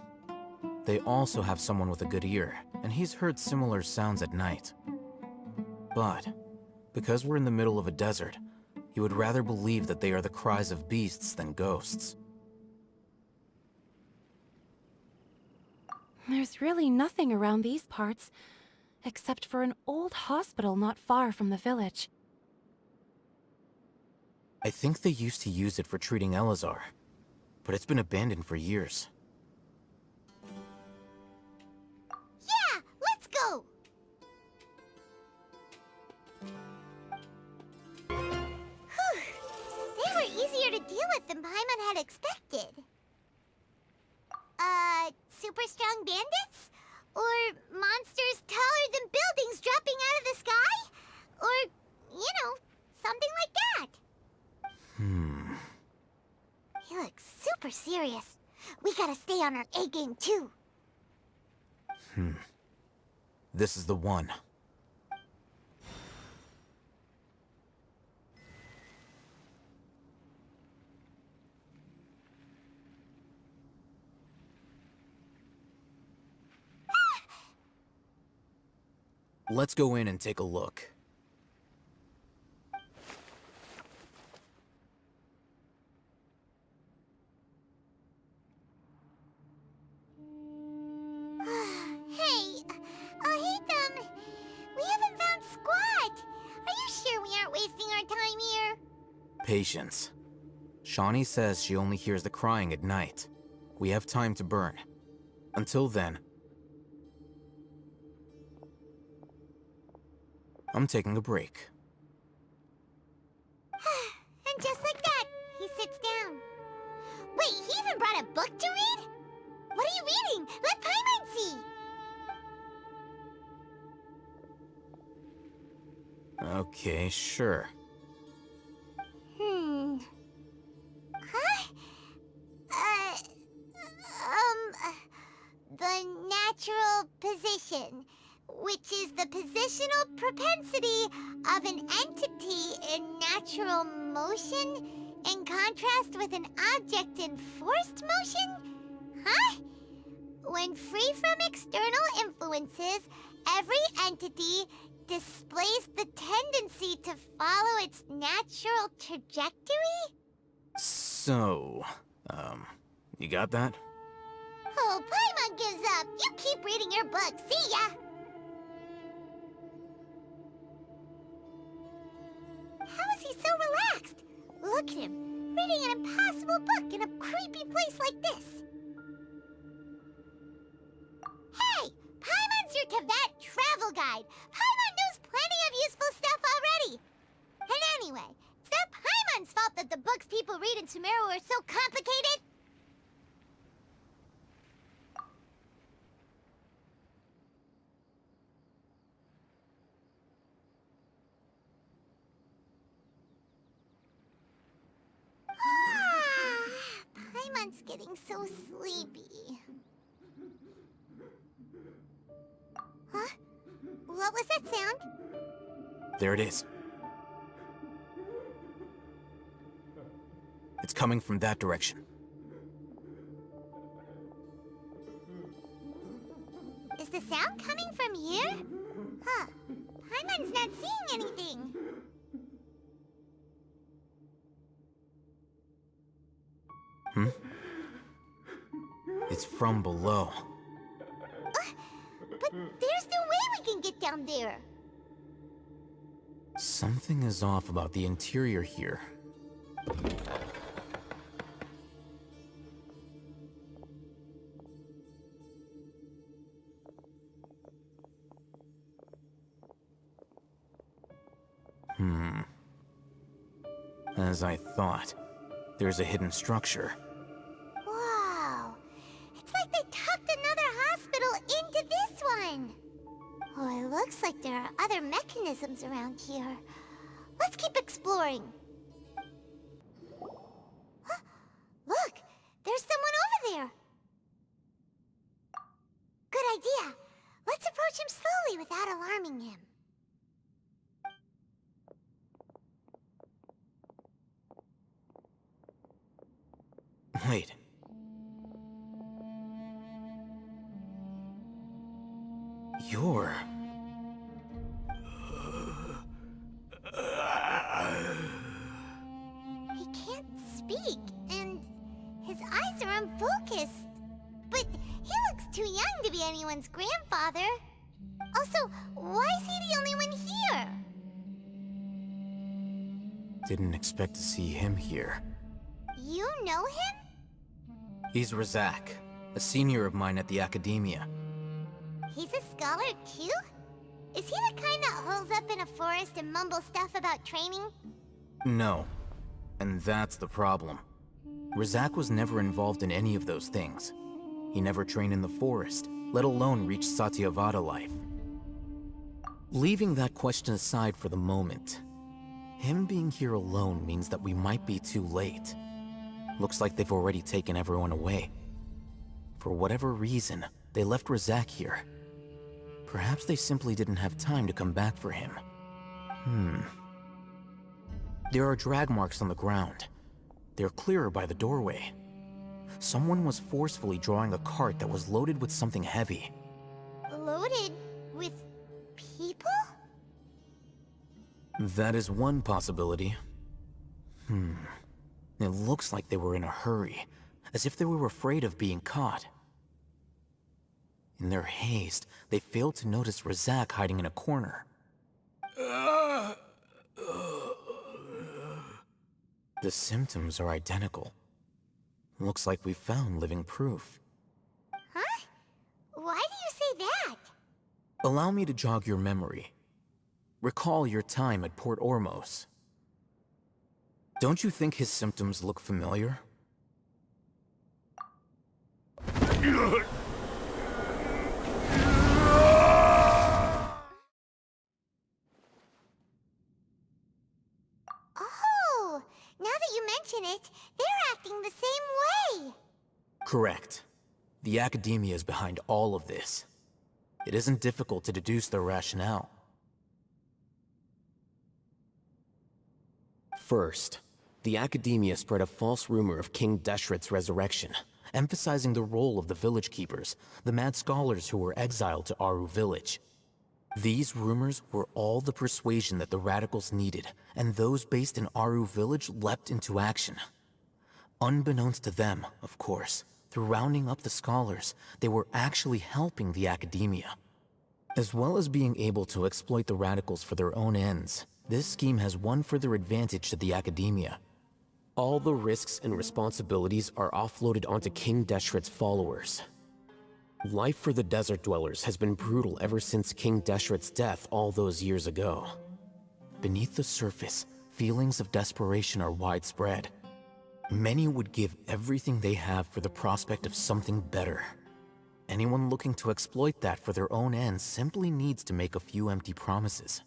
They also have someone with a good ear, and he's heard similar sounds at night. But, because we're in the middle of a desert, he would rather believe that they are the cries of beasts than ghosts. There's really nothing around these parts, except for an old hospital not far from the village. I think they used to use it for treating Elazar, but it's been abandoned for years. Yeah, let's go! Whew. Or monsters taller than buildings dropping out of the sky? Or, something like that. He looks super serious. We gotta stay on our A game too. This is the one. Let's go in and take a look. Hey, Ahitham, we haven't found squat. Are you sure we aren't wasting our time here? Patience. Shawnee says she only hears the crying at night. We have time to burn. Until then, I'm taking a break. And just like that, he sits down. Wait, he even brought a book to read? What are you reading? Let Paimon see! Okay, sure. Huh? The natural position, which is the positional propensity of an entity in natural motion in contrast with an object in forced motion? Huh? When free from external influences, every entity displays the tendency to follow its natural trajectory? So, you got that? Oh, Paimon gives up. You keep reading your book. See ya! How is he so relaxed? Look at him, reading an impossible book in a creepy place like this. Hey! Paimon's your Teyvat travel guide. Paimon knows plenty of useful stuff already. And anyway, it's not Paimon's fault that the books people read in Sumeru are so complicated. Paimon's getting so sleepy. Huh? What was that sound? There it is. It's coming from that direction. Is the sound coming from here? Huh. Paimon's not seeing anything. It's from below. But there's no way we can get down there. Something is off about the interior here. As I thought, there's a hidden structure. Wow. It's like they tucked another hospital into this one. Oh, it looks like there are other mechanisms around here. Let's keep exploring. Huh? Look, there's someone over there. Good idea. Let's approach him slowly without alarming him. Wait. You're... He can't speak, and his eyes are unfocused. But he looks too young to be anyone's grandfather. Also, why is he the only one here? Didn't expect to see him here. You know him? He's Razak, a senior of mine at the Academia. He's a scholar too? Is he the kind that holes up in a forest and mumbles stuff about training? No. And that's the problem. Razak was never involved in any of those things. He never trained in the forest, let alone reach Satyavada life. Leaving that question aside for the moment, him being here alone means that we might be too late. Looks like they've already taken everyone away. For whatever reason, they left Razak here. Perhaps they simply didn't have time to come back for him. There are drag marks on the ground. They're clearer by the doorway. Someone was forcefully drawing a cart that was loaded with something heavy. Loaded with people? That is one possibility. It looks like they were in a hurry, as if they were afraid of being caught. In their haste, they failed to notice Razak hiding in a corner. The symptoms are identical. Looks like we found living proof. Huh? Why do you say that? Allow me to jog your memory. Recall your time at Port Ormos. Don't you think his symptoms look familiar? Oh, now that you mention it, they're acting the same way. Correct. The Academia is behind all of this. It isn't difficult to deduce their rationale. First, the Academia spread a false rumor of King Deshret's resurrection, emphasizing the role of the village keepers, the mad scholars who were exiled to Aru village. These rumors were all the persuasion that the radicals needed, and those based in Aru village leapt into action. Unbeknownst to them, of course, through rounding up the scholars, they were actually helping the Academia. As well as being able to exploit the radicals for their own ends, this scheme has one further advantage to the Academia. All the risks and responsibilities are offloaded onto King Deshret's followers. Life for the desert dwellers has been brutal ever since King Deshret's death all those years ago. Beneath the surface, feelings of desperation are widespread. Many would give everything they have for the prospect of something better. Anyone looking to exploit that for their own ends simply needs to make a few empty promises.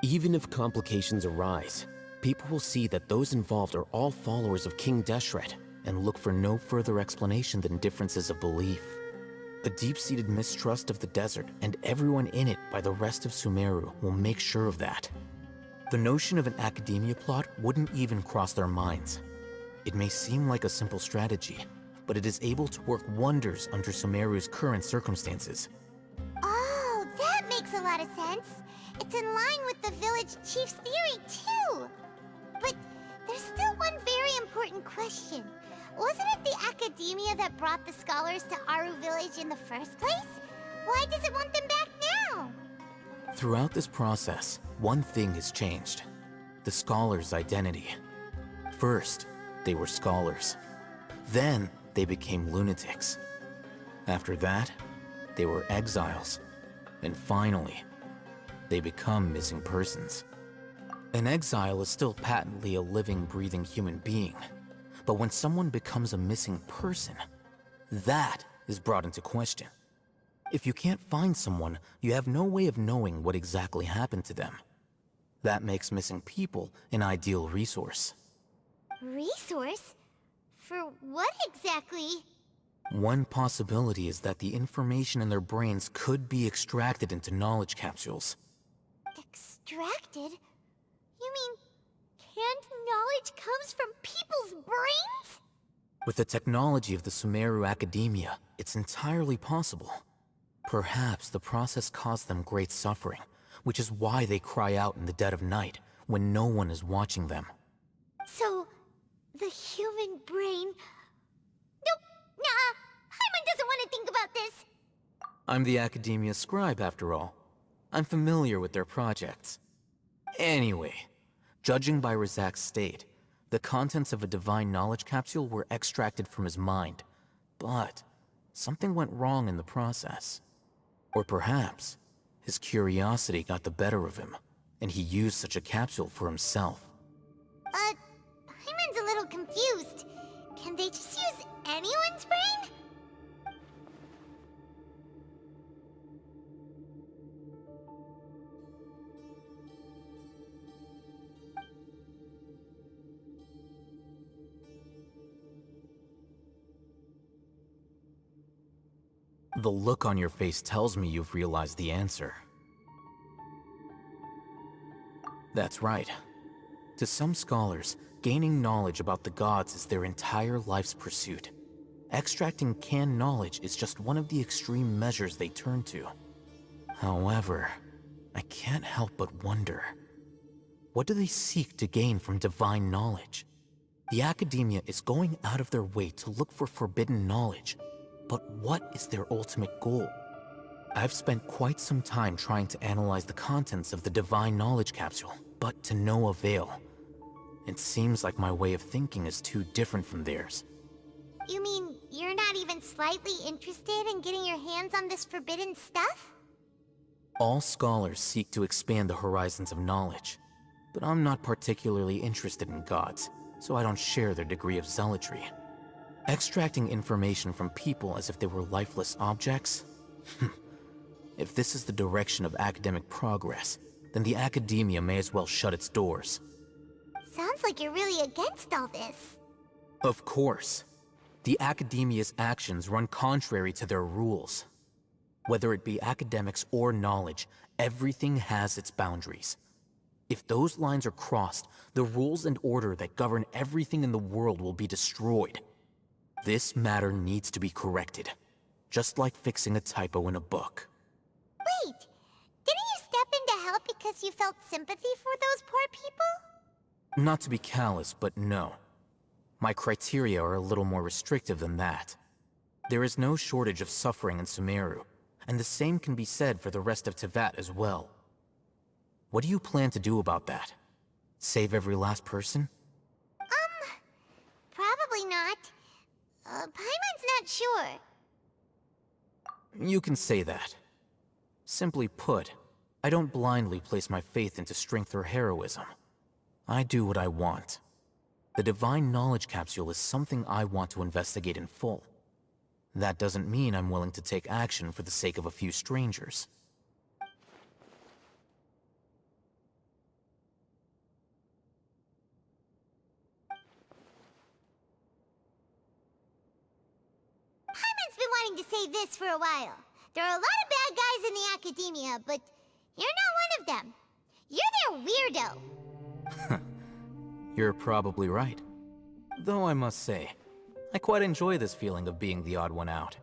Even if complications arise, people will see that those involved are all followers of King Deshret and look for no further explanation than differences of belief. A deep-seated mistrust of the desert and everyone in it by the rest of Sumeru will make sure of that. The notion of an Academia plot wouldn't even cross their minds. It may seem like a simple strategy, but it is able to work wonders under Sumeru's current circumstances. Oh, that makes a lot of sense. It's in line with the village chief's theory, too. But there's still one very important question. Wasn't it the Academia that brought the scholars to Aru village in the first place? Why does it want them back now? Throughout this process, one thing has changed. The scholars' identity. First, they were scholars. Then, they became lunatics. After that, they were exiles. And finally, they become missing persons. An exile is still patently a living, breathing human being. But when someone becomes a missing person, that is brought into question. If you can't find someone, you have no way of knowing what exactly happened to them. That makes missing people an ideal resource. Resource? For what exactly? One possibility is that the information in their brains could be extracted into knowledge capsules. Extracted? You mean canned knowledge comes from people's brains? With the technology of the Sumeru Academia, it's entirely possible. Perhaps the process caused them great suffering, which is why they cry out in the dead of night when no one is watching them. So, the human brain... Nope, nah, Hyman doesn't want to think about this. I'm the Academia scribe, after all. I'm familiar with their projects. Anyway, judging by Razak's state, the contents of a divine knowledge capsule were extracted from his mind. But something went wrong in the process. Or perhaps his curiosity got the better of him, and he used such a capsule for himself. Hyman's a little confused. Can they just use anyone's brain? The look on your face tells me you've realized the answer. That's right. To some scholars, gaining knowledge about the gods is their entire life's pursuit. Extracting canned knowledge is just one of the extreme measures they turn to. However, I can't help but wonder, what do they seek to gain from divine knowledge? The academia is going out of their way to look for forbidden knowledge, but what is their ultimate goal? I've spent quite some time trying to analyze the contents of the divine knowledge capsule, but to no avail. It seems like my way of thinking is too different from theirs. You mean you're not even slightly interested in getting your hands on this forbidden stuff? All scholars seek to expand the horizons of knowledge, but I'm not particularly interested in gods, so I don't share their degree of zealotry. Extracting information from people as if they were lifeless objects? If this is the direction of academic progress, then the academia may as well shut its doors. Sounds like you're really against all this. Of course. The academia's actions run contrary to their rules. Whether it be academics or knowledge, everything has its boundaries. If those lines are crossed, the rules and order that govern everything in the world will be destroyed. This matter needs to be corrected, just like fixing a typo in a book. Wait, didn't you step in to help because you felt sympathy for those poor people? Not to be callous, but no. My criteria are a little more restrictive than that. There is no shortage of suffering in Sumeru, and the same can be said for the rest of Teyvat as well. What do you plan to do about that? Save every last person? Probably not. Paimon's not sure. You can say that. Simply put, I don't blindly place my faith into strength or heroism. I do what I want. The Divine Knowledge Capsule is something I want to investigate in full. That doesn't mean I'm willing to take action for the sake of a few strangers. Paimon's been wanting to say this for a while. There are a lot of bad guys in the academia, but you're not one of them. You're their weirdo. You're probably right. Though I must say, I quite enjoy this feeling of being the odd one out.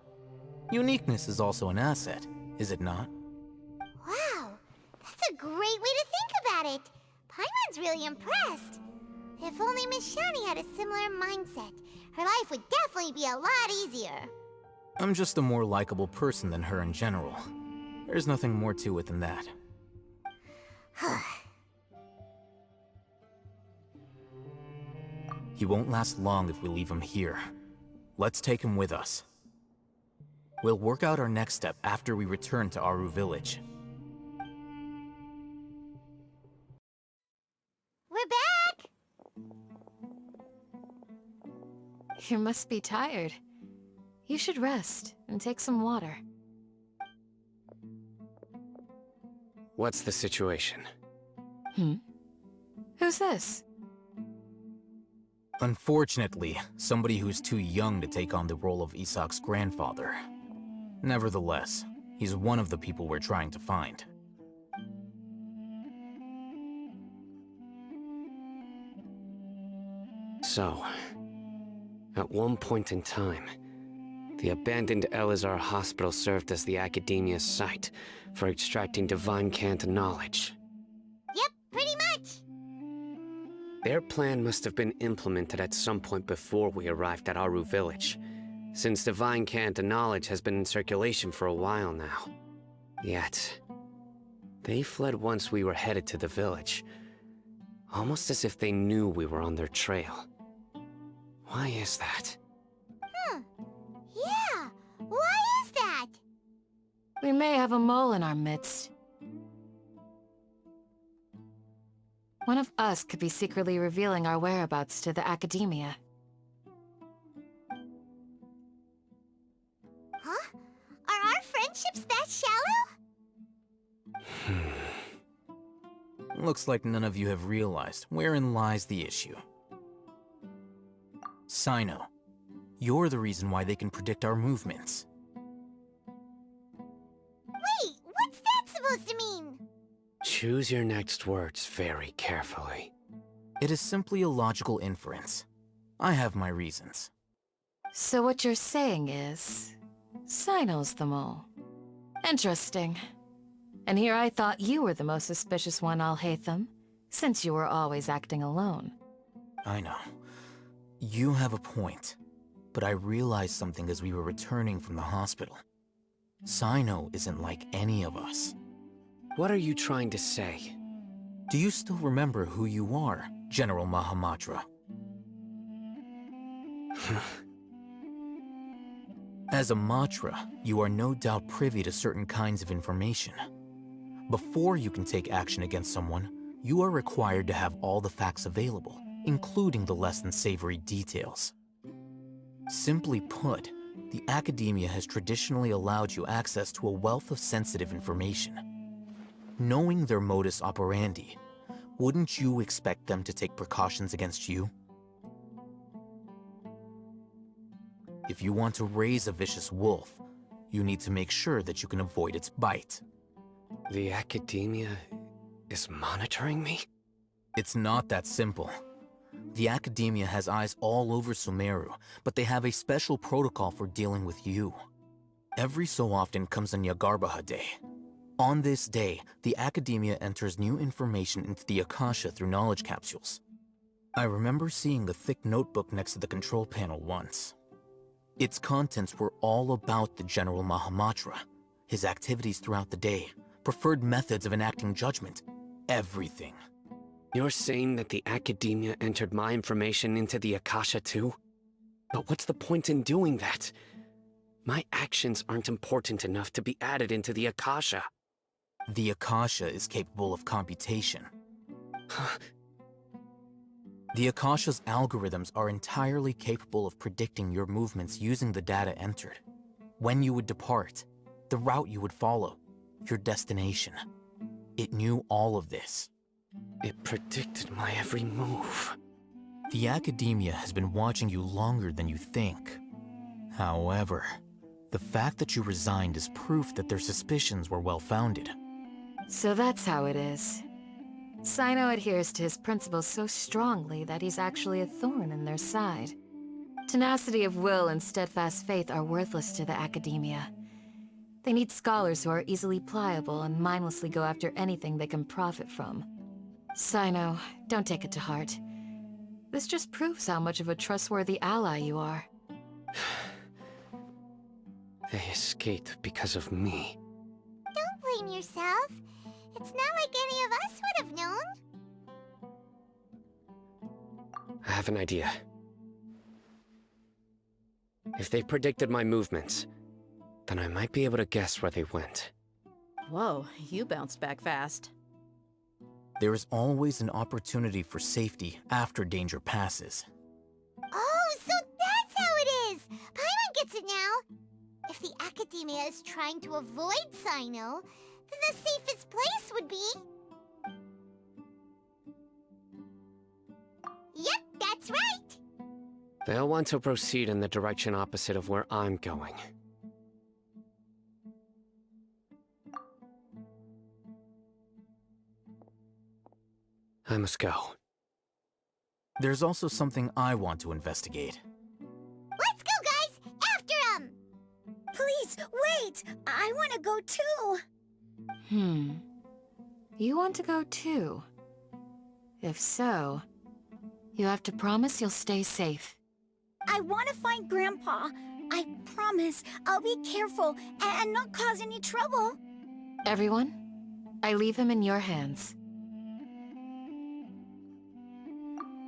Uniqueness is also an asset, is it not? Wow, that's a great way to think about it. Paimon's really impressed. If only Miss Shani had a similar mindset, her life would definitely be a lot easier. I'm just a more likable person than her in general. There's nothing more to it than that. He won't last long if we leave him here. Let's take him with us. We'll work out our next step after we return to Aru Village. We're back! You must be tired. You should rest and take some water. What's the situation? Who's this? Unfortunately, somebody who's too young to take on the role of Isak's grandfather. Nevertheless, he's one of the people we're trying to find. So, at one point in time, the abandoned Elazar Hospital served as the Academia's site for extracting divine cant knowledge. Yep, pretty much. Their plan must have been implemented at some point before we arrived at Aru Village, since divine cant knowledge has been in circulation for a while now. Yet, they fled once we were headed to the village, almost as if they knew we were on their trail. Why is that? Yeah, why is that? We may have a mole in our midst. One of us could be secretly revealing our whereabouts to the Academia. Huh? Are our friendships that shallow? Looks like none of you have realized wherein lies the issue. Sino, you're the reason why they can predict our movements. supposed to mean? Choose your next words very carefully. It is simply a logical inference. I have my reasons. So what you're saying is, Cyno's the mole. Interesting. And here I thought you were the most suspicious one, Alhaitham, since you were always acting alone. I know. You have a point. But I realized something as we were returning from the hospital. Cyno isn't like any of us. What are you trying to say? Do you still remember who you are, General Mahamatra? As a Matra, you are no doubt privy to certain kinds of information. Before you can take action against someone, you are required to have all the facts available, including the less than savory details. Simply put, the academia has traditionally allowed you access to a wealth of sensitive information. Knowing their modus operandi, wouldn't you expect them to take precautions against you? If you want to raise a vicious wolf, you need to make sure that you can avoid its bite. The academia is monitoring me? It's not that simple. The academia has eyes all over Sumeru, but they have a special protocol for dealing with you. Every so often comes a Nyagarbaha Day. On this day, the academia enters new information into the Akasha through knowledge capsules. I remember seeing a thick notebook next to the control panel once. Its contents were all about the General Mahamatra, his activities throughout the day, preferred methods of enacting judgment, everything. You're saying that the academia entered my information into the Akasha too? But what's the point in doing that? My actions aren't important enough to be added into the Akasha. The Akasha is capable of computation. The Akasha's algorithms are entirely capable of predicting your movements using the data entered. When you would depart, the route you would follow, your destination. It knew all of this. It predicted my every move. The academia has been watching you longer than you think. However, the fact that you resigned is proof that their suspicions were well-founded. So that's how it is. Cyno adheres to his principles so strongly that he's actually a thorn in their side. Tenacity of will and steadfast faith are worthless to the academia. They need scholars who are easily pliable and mindlessly go after anything they can profit from. Cyno, don't take it to heart. This just proves how much of a trustworthy ally you are. They escaped because of me. Don't blame yourself. It's not like any of us would have known. I have an idea. If they predicted my movements, then I might be able to guess where they went. Whoa, you bounced back fast. There is always an opportunity for safety after danger passes. Oh, so that's how it is! Paimon gets it now! If the academia is trying to avoid Cyno, then the safest place would be... Yep, that's right! They'll want to proceed in the direction opposite of where I'm going. I must go. There's also something I want to investigate. Let's go, guys! After him! Please, wait! I want to go too! You want to go too? If so, you have to promise you'll stay safe. I want to find Grandpa. I promise I'll be careful and not cause any trouble. Everyone, I leave him in your hands.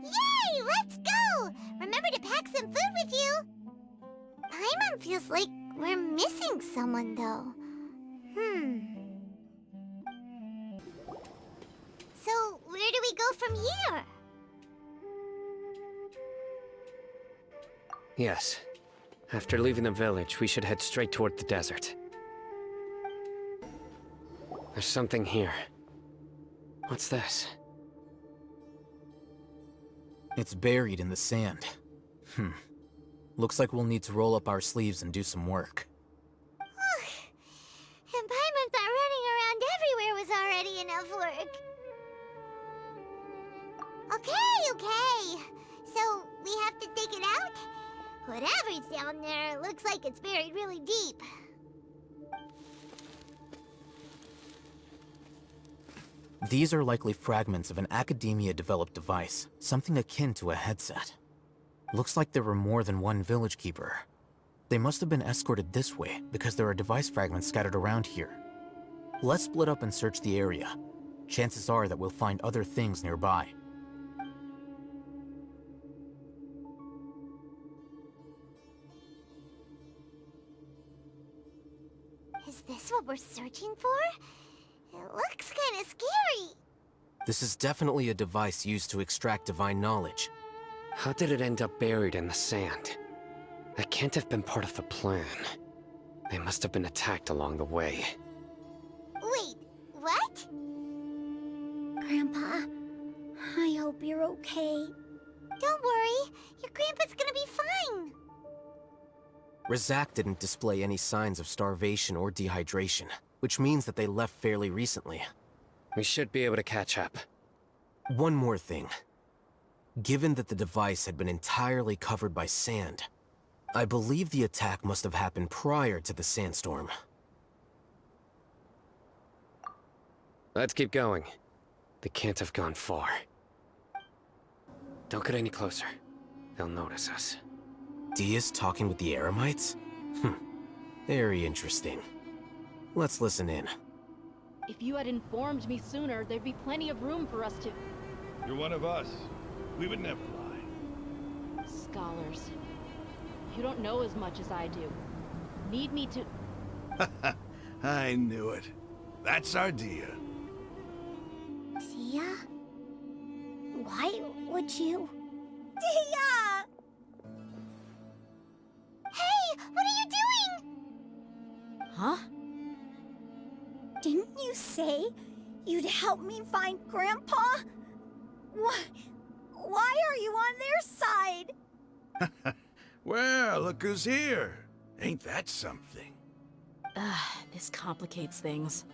Yay! Let's go! Remember to pack some food with you! Paimon feels like we're missing someone, though. So, where do we go from here? Yes. After leaving the village, we should head straight toward the desert. There's something here. What's this? It's buried in the sand. Looks like we'll need to roll up our sleeves and do some work. And Paimon's not running around enough work. Okay. So, we have to dig it out? Whatever's down there looks like it's buried really deep. These are likely fragments of an Academia-developed device, something akin to a headset. Looks like there were more than one village keeper. They must have been escorted this way because there are device fragments scattered around here. Let's split up and search the area. Chances are that we'll find other things nearby. Is this what we're searching for? It looks kinda scary. This is definitely a device used to extract divine knowledge. How did it end up buried in the sand? That can't have been part of the plan. They must have been attacked along the way. Wait, what? Grandpa, I hope you're okay. Don't worry, your grandpa's gonna be fine. Razak didn't display any signs of starvation or dehydration, which means that they left fairly recently. We should be able to catch up. One more thing. Given that the device had been entirely covered by sand, I believe the attack must have happened prior to the sandstorm. Let's keep going. They can't have gone far. Don't get any closer. They'll notice us. Dia's talking with the Eremites? Very interesting. Let's listen in. If you had informed me sooner, there'd be plenty of room for us to... You're one of us. We would never lie. Scholars. You don't know as much as I do. Need me to... I knew it. That's our Dia. Dia? Why would you? Dia! Hey, what are you doing? Huh? Didn't you say you'd help me find Grandpa? Why are you on their side? Well, look who's here. Ain't that something? This complicates things.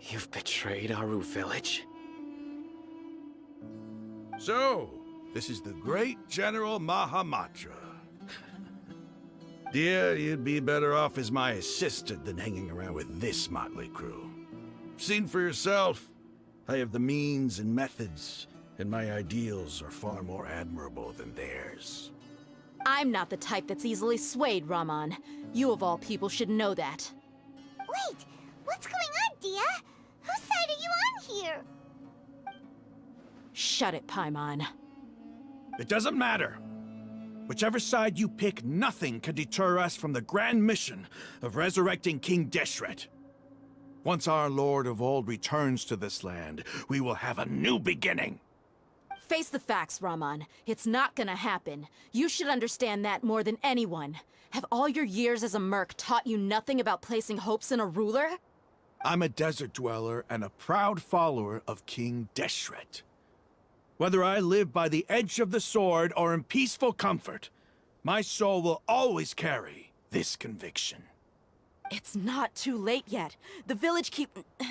You've betrayed Aru village? So, this is the great General Mahamatra. Dear, you'd be better off as my assistant than hanging around with this motley crew. Seen for yourself, I have the means and methods, and my ideals are far more admirable than theirs. I'm not the type that's easily swayed, Raman. You of all people should know that. Wait, what's going on, Dia? Whose side are you on here? Shut it, Paimon. It doesn't matter. Whichever side you pick, nothing can deter us from the grand mission of resurrecting King Deshret. Once our Lord of Old returns to this land, we will have a new beginning. Face the facts, Raman. It's not gonna happen. You should understand that more than anyone. Have all your years as a merc taught you nothing about placing hopes in a ruler? I'm a desert dweller and a proud follower of King Deshret. Whether I live by the edge of the sword or in peaceful comfort, my soul will always carry this conviction. It's not too late yet. The village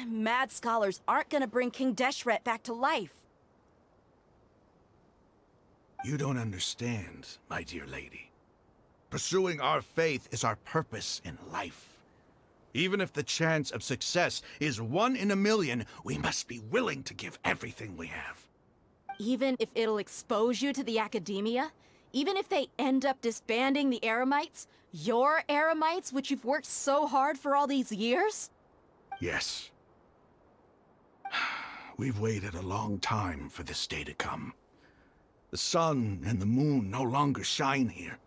mad scholars aren't gonna bring King Deshret back to life. You don't understand, my dear lady. Pursuing our faith is our purpose in life. Even if the chance of success is 1 in a million, we must be willing to give everything we have. Even if it'll expose you to the Academia? Even if they end up disbanding the Eremites? Your Eremites, which you've worked so hard for all these years? Yes. We've waited a long time for this day to come. The sun and the moon no longer shine here.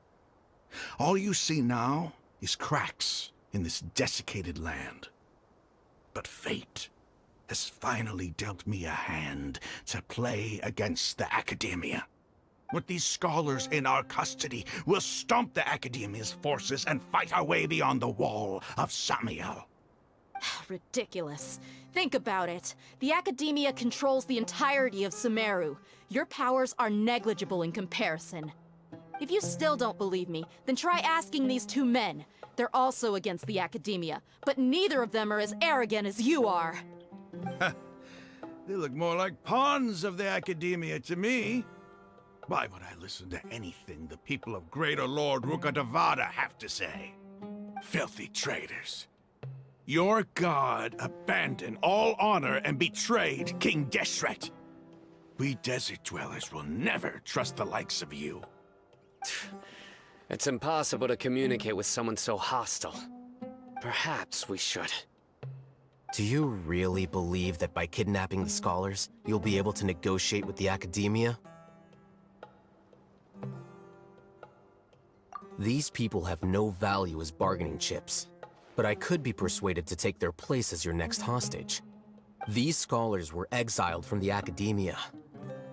All you see now is cracks in this desiccated land. But fate has finally dealt me a hand to play against the Academia. With these scholars in our custody, we'll stomp the Academia's forces and fight our way beyond the wall of Samiel. Ridiculous. Think about it. The Academia controls the entirety of Sumeru. Your powers are negligible in comparison. If you still don't believe me, then try asking these 2 men. They're also against the Academia, but neither of them are as arrogant as you are. They look more like pawns of the Academia to me. Why would I listen to anything the people of Greater Lord Rukkhadevada have to say? Filthy traitors. Your god abandoned all honor and betrayed King Deshret. We desert dwellers will never trust the likes of you. It's impossible to communicate with someone so hostile. Perhaps we should. Do you really believe that by kidnapping the scholars, you'll be able to negotiate with the Academia? These people have no value as bargaining chips, but I could be persuaded to take their place as your next hostage. These scholars were exiled from the Academia.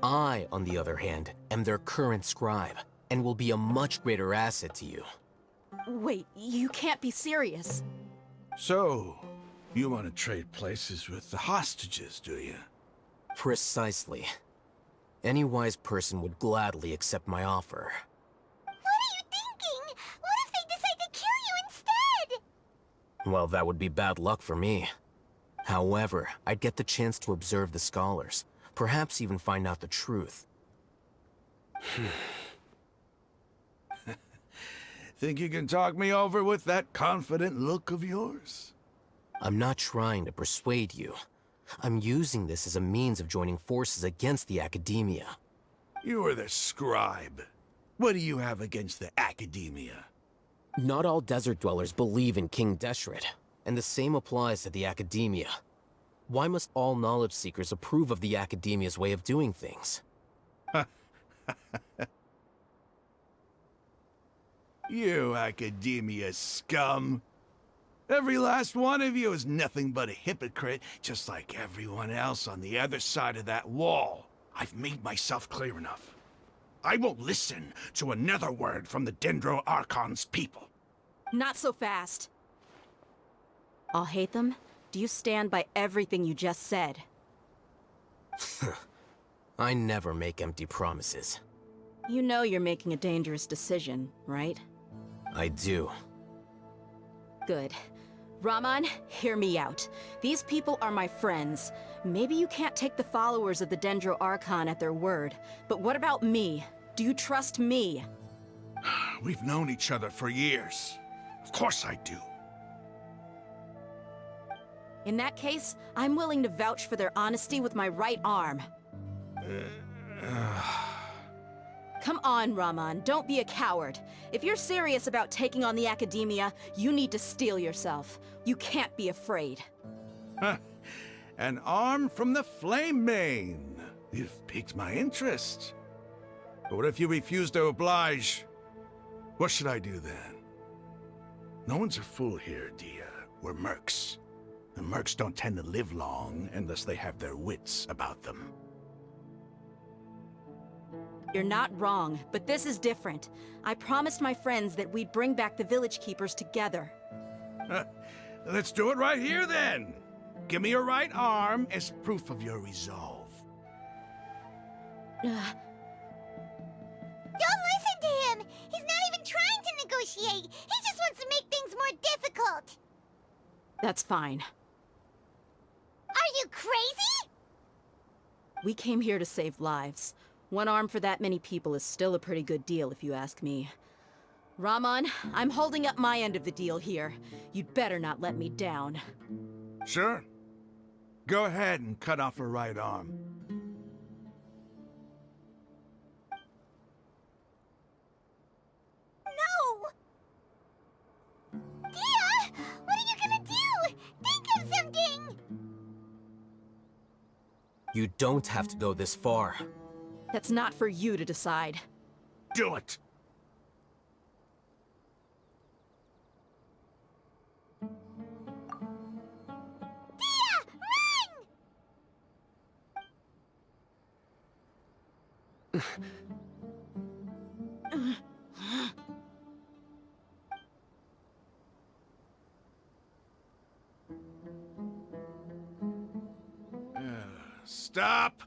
I, on the other hand, am their current scribe, and will be a much greater asset to you. Wait, you can't be serious. So, you want to trade places with the hostages, do you? Precisely. Any wise person would gladly accept my offer. What are you thinking? What if they decide to kill you instead? Well, that would be bad luck for me. However, I'd get the chance to observe the scholars, perhaps even find out the truth. Think you can talk me over with that confident look of yours? I'm not trying to persuade you. I'm using this as a means of joining forces against the Academia. You are the scribe. What do you have against the Academia? Not all desert dwellers believe in King Deshret, and the same applies to the Academia. Why must all knowledge seekers approve of the Academia's way of doing things? You Academia scum. Every last one of you is nothing but a hypocrite, just like everyone else on the other side of that wall. I've made myself clear enough. I won't listen to another word from the Dendro Archon's people. Not so fast. I'll hate them. Do you stand by everything you just said? I never make empty promises. You know you're making a dangerous decision, right? I do. Good. Raman, hear me out. These people are my friends. Maybe you can't take the followers of the Dendro Archon at their word, but what about me? Do you trust me? We've known each other for years. Of course I do. In that case, I'm willing to vouch for their honesty with my right arm. Come on, Raman, don't be a coward. If you're serious about taking on the Academia, you need to steel yourself. You can't be afraid. An arm from the Flame Mane. You've piqued my interest. But what if you refuse to oblige? What should I do then? No one's a fool here, Dia. We're mercs. And mercs don't tend to live long unless they have their wits about them. You're not wrong, but this is different. I promised my friends that we'd bring back the village keepers together. Let's do it right here then. Give me your right arm as proof of your resolve. Don't listen to him! He's not even trying to negotiate! He just wants to make things more difficult! That's fine. Are you crazy? We came here to save lives. One arm for that many people is still a pretty good deal, if you ask me. Raman, I'm holding up my end of the deal here. You'd better not let me down. Sure. Go ahead and cut off her right arm. No! Dia! What are you gonna do? Think of something! You don't have to go this far. That's not for you to decide. Do it! Stop!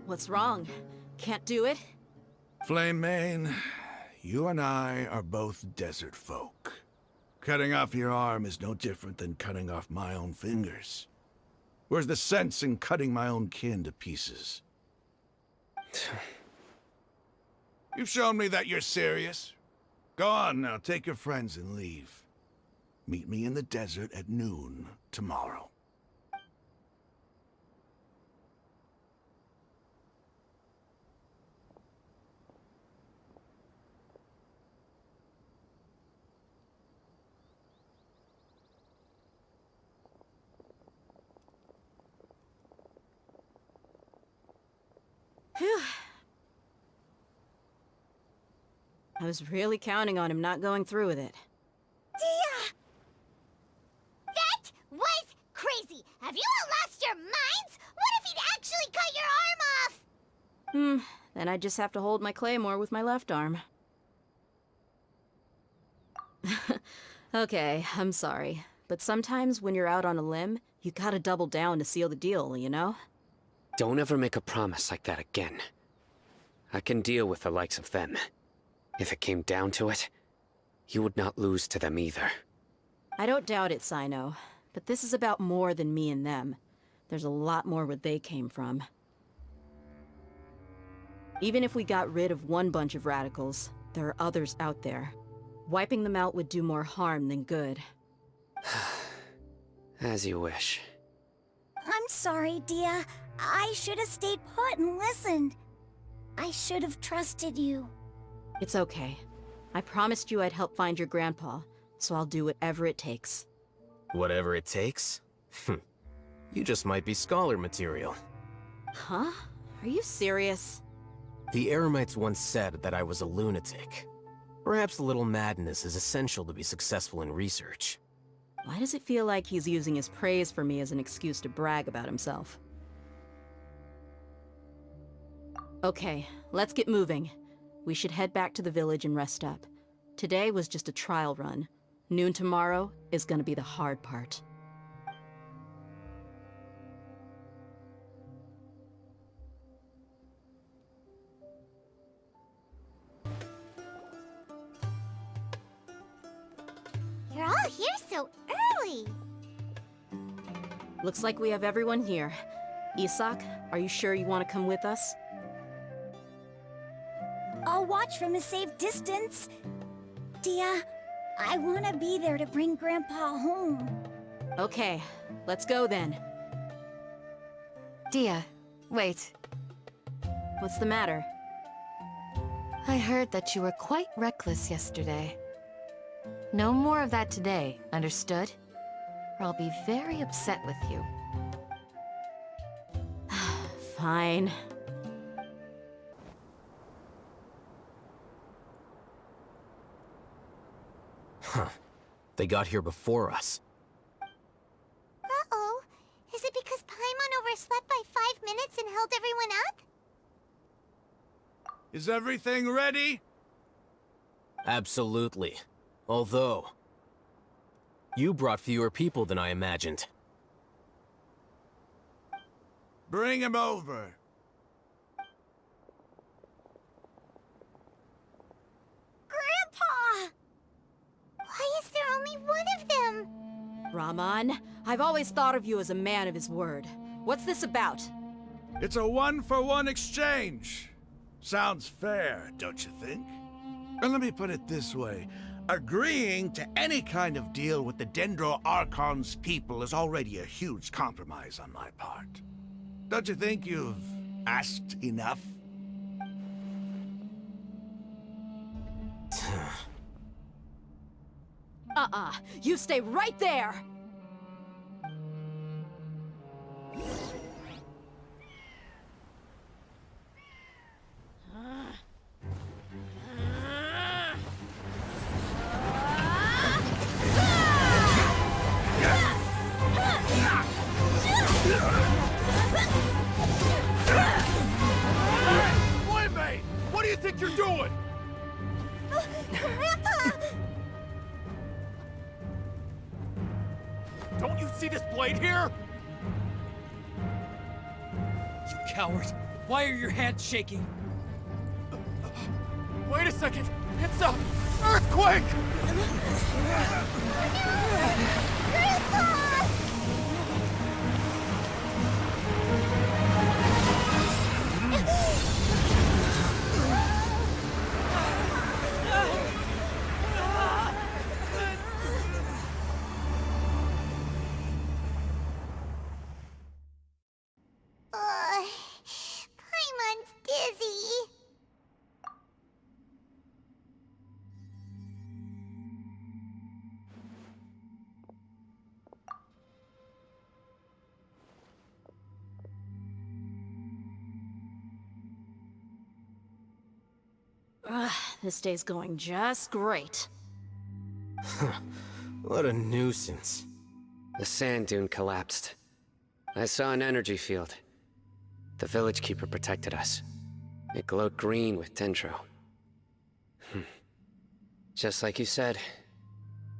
What's wrong? Can't do it? Flame Mane, you and I are both desert folk. Cutting off your arm is no different than cutting off my own fingers. Where's the sense in cutting my own kin to pieces? You've shown me that you're serious. Go on now, take your friends and leave. Meet me in the desert at noon tomorrow. Phew. I was really counting on him not going through with it. Dia! That was crazy! Have you all lost your minds? What if he'd actually cut your arm off? Then I just have to hold my claymore with my left arm. Okay, I'm sorry. But sometimes when you're out on a limb, you gotta double down to seal the deal, you know? Don't ever make a promise like that again. I can deal with the likes of them. If it came down to it, you would not lose to them either. I don't doubt it, Sino. But this is about more than me and them. There's a lot more where they came from. Even if we got rid of one bunch of radicals, there are others out there. Wiping them out would do more harm than good. As you wish. I'm sorry, Dia. I should have stayed put and listened. I should have trusted you. It's okay. I promised you I'd help find your grandpa, so I'll do whatever it takes. Whatever it takes? You just might be scholar material. Huh? Are you serious? The Eremites once said that I was a lunatic. Perhaps a little madness is essential to be successful in research. Why does it feel like he's using his praise for me as an excuse to brag about himself? Okay, let's get moving. We should head back to the village and rest up. Today was just a trial run. Noon tomorrow is gonna be the hard part. You're all here so early. Looks like we have everyone here. Isak, are you sure you want to come with us? I'll watch from a safe distance. Dia, I want to be there to bring Grandpa home. Okay, let's go then. Dia, wait. What's the matter? I heard that you were quite reckless yesterday. No more of that today, understood? Or I'll be very upset with you. Fine. Huh. They got here before us. Uh-oh. Is it because Paimon overslept by 5 minutes and held everyone up? Is everything ready? Absolutely. Although, you brought fewer people than I imagined. Bring him over. Grandpa! Why is there only one of them? Rahman, I've always thought of you as a man of his word. What's this about? It's a 1-for-1 exchange. Sounds fair, don't you think? And let me put it this way. Agreeing to any kind of deal with the Dendro Archon's people is already a huge compromise on my part. Don't you think you've asked enough? You stay right there! Boy, what do you think you're doing? Grandpa! Don't you see this blade here? You coward! Why are your hands shaking? Wait a second! It's a earthquake! Paimon's dizzy. Ugh, this day's going just great. What a nuisance. The sand dune collapsed. I saw an energy field. The village keeper protected us. It glowed green with Dendro. Just like you said,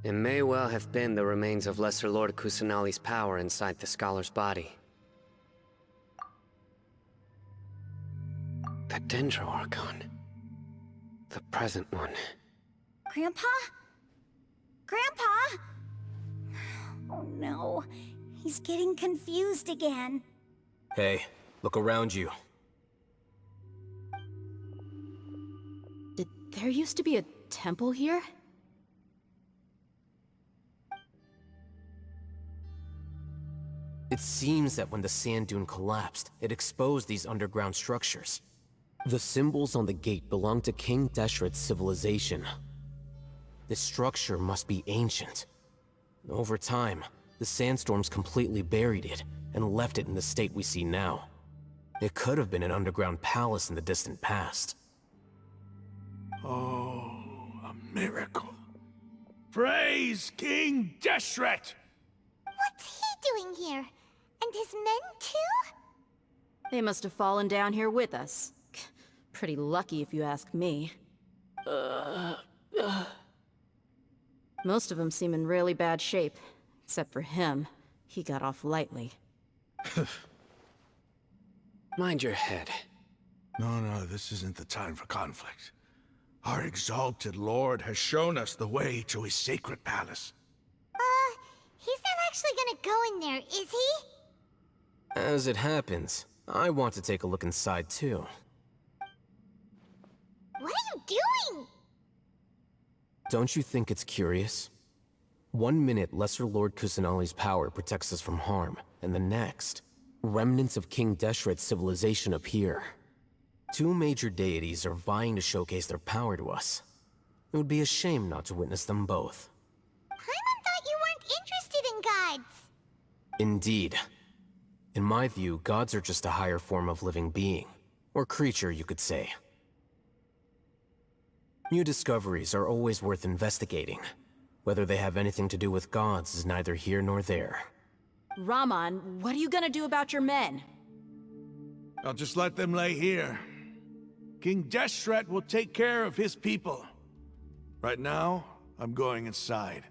it may well have been the remains of Lesser Lord Kusanali's power inside the scholar's body. The Dendro Archon. The present one. Grandpa? Grandpa? Oh no, he's getting confused again. Hey, look around you. Did there used to be a temple here? It seems that when the sand dune collapsed, it exposed these underground structures. The symbols on the gate belong to King Deshret's civilization. This structure must be ancient. Over time, the sandstorms completely buried it and left it in the state we see now. It could have been an underground palace in the distant past. Oh, a miracle. Praise King Deshret! What's he doing here? And his men too? They must have fallen down here with us. Pretty lucky if you ask me. Most of them seem in really bad shape. Except for him. He got off lightly. Mind your head. No, this isn't the time for conflict. Our exalted lord has shown us the way to his sacred palace. He's not actually gonna go in there, is he? As it happens, I want to take a look inside too. What are you doing? Don't you think it's curious? 1 minute, Lesser Lord Kusanali's power protects us from harm, and the next, remnants of King Deshret's civilization appear. Two major deities are vying to showcase their power to us. It would be a shame not to witness them both. Paimon thought you weren't interested in gods. Indeed. In my view, gods are just a higher form of living being, or creature, you could say. New discoveries are always worth investigating. Whether they have anything to do with gods is neither here nor there. Raman, what are you gonna do about your men? I'll just let them lay here. King Deshret will take care of his people. Right now, I'm going inside.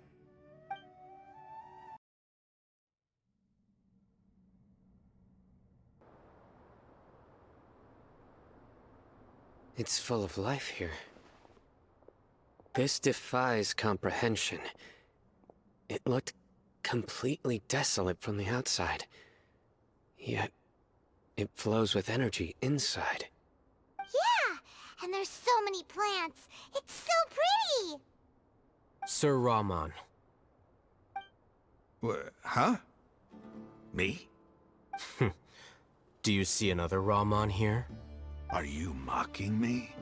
It's full of life here. This defies comprehension. It looked completely desolate from the outside. Yet, it flows with energy inside. Yeah, and there's so many plants. It's so pretty. Sir Raman. Huh? Me? Do you see another Raman here? Are you mocking me?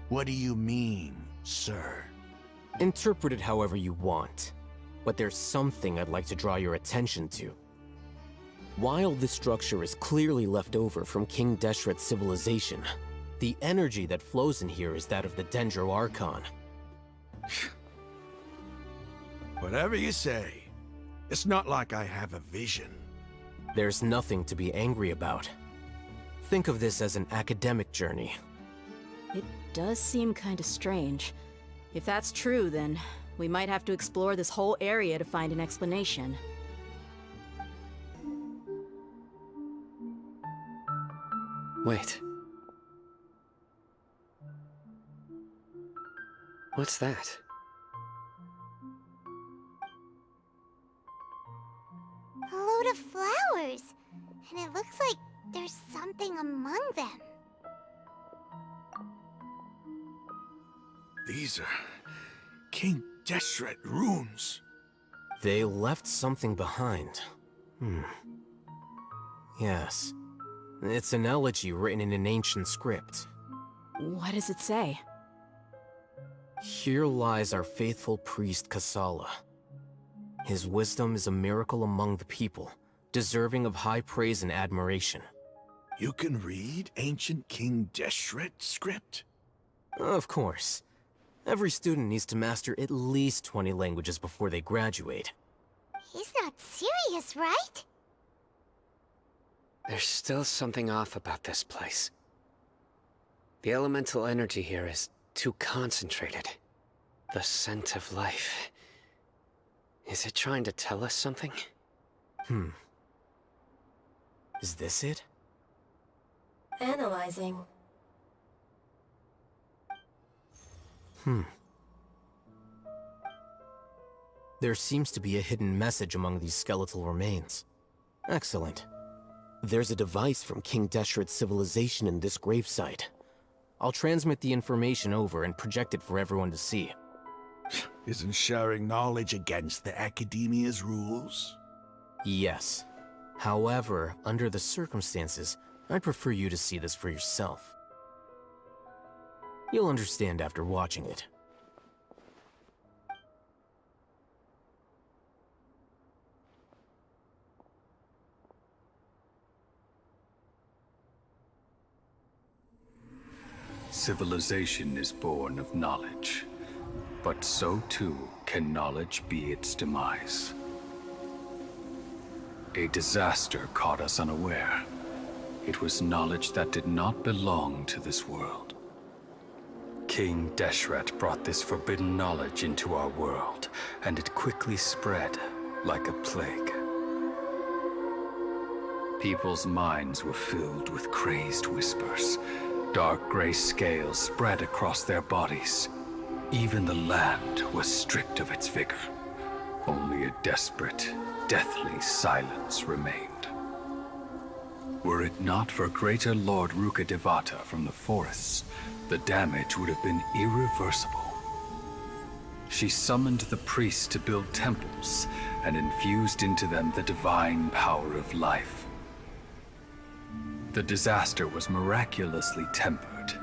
What do you mean, sir? Interpret it however you want, but there's something I'd like to draw your attention to. While this structure is clearly left over from King Deshret's civilization, the energy that flows in here is that of the Dendro Archon. Whatever you say. It's not like I have a vision. There's nothing to be angry about. Think of this as an academic journey. It does seem kinda strange. If that's true, then we might have to explore this whole area to find an explanation. Wait. What's that? load of flowers, and it looks like there's something among them. These are King Deshret runes. They left something behind. Yes. It's an elegy written in an ancient script. What does it say? Here lies our faithful priest Kasala. His wisdom is a miracle among the people, deserving of high praise and admiration. You can read ancient King Deshret script? Of course. Every student needs to master at least 20 languages before they graduate. He's not serious, right? There's still something off about this place. The elemental energy here is too concentrated. The scent of life. Is it trying to tell us something? Is this it? Analyzing. There seems to be a hidden message among these skeletal remains. Excellent. There's a device from King Deshret's civilization in this gravesite. I'll transmit the information over and project it for everyone to see. Isn't sharing knowledge against the Academia's rules? Yes. However, under the circumstances, I'd prefer you to see this for yourself. You'll understand after watching it. Civilization is born of knowledge, but so too can knowledge be its demise. A disaster caught us unaware. It was knowledge that did not belong to this world. King Deshret brought this forbidden knowledge into our world, and it quickly spread like a plague. People's minds were filled with crazed whispers. Dark gray scales spread across their bodies. Even the land was stripped of its vigor. Only a desperate, deathly silence remained. Were it not for greater Lord Rukkhadevata from the forests, the damage would have been irreversible. She summoned the priests to build temples and infused into them the divine power of life. The disaster was miraculously tempered,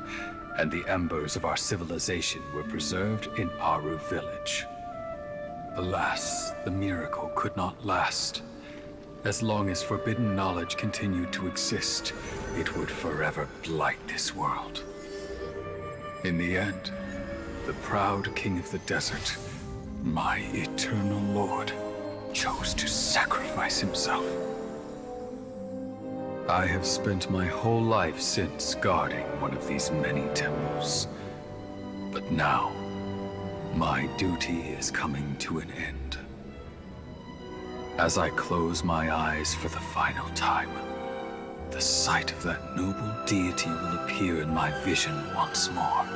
and the embers of our civilization were preserved in Aru village. Alas, the miracle could not last. As long as forbidden knowledge continued to exist, it would forever blight this world. In the end, the proud king of the desert, my eternal lord, chose to sacrifice himself. I have spent my whole life since guarding one of these many temples. But now, my duty is coming to an end. As I close my eyes for the final time, the sight of that noble deity will appear in my vision once more.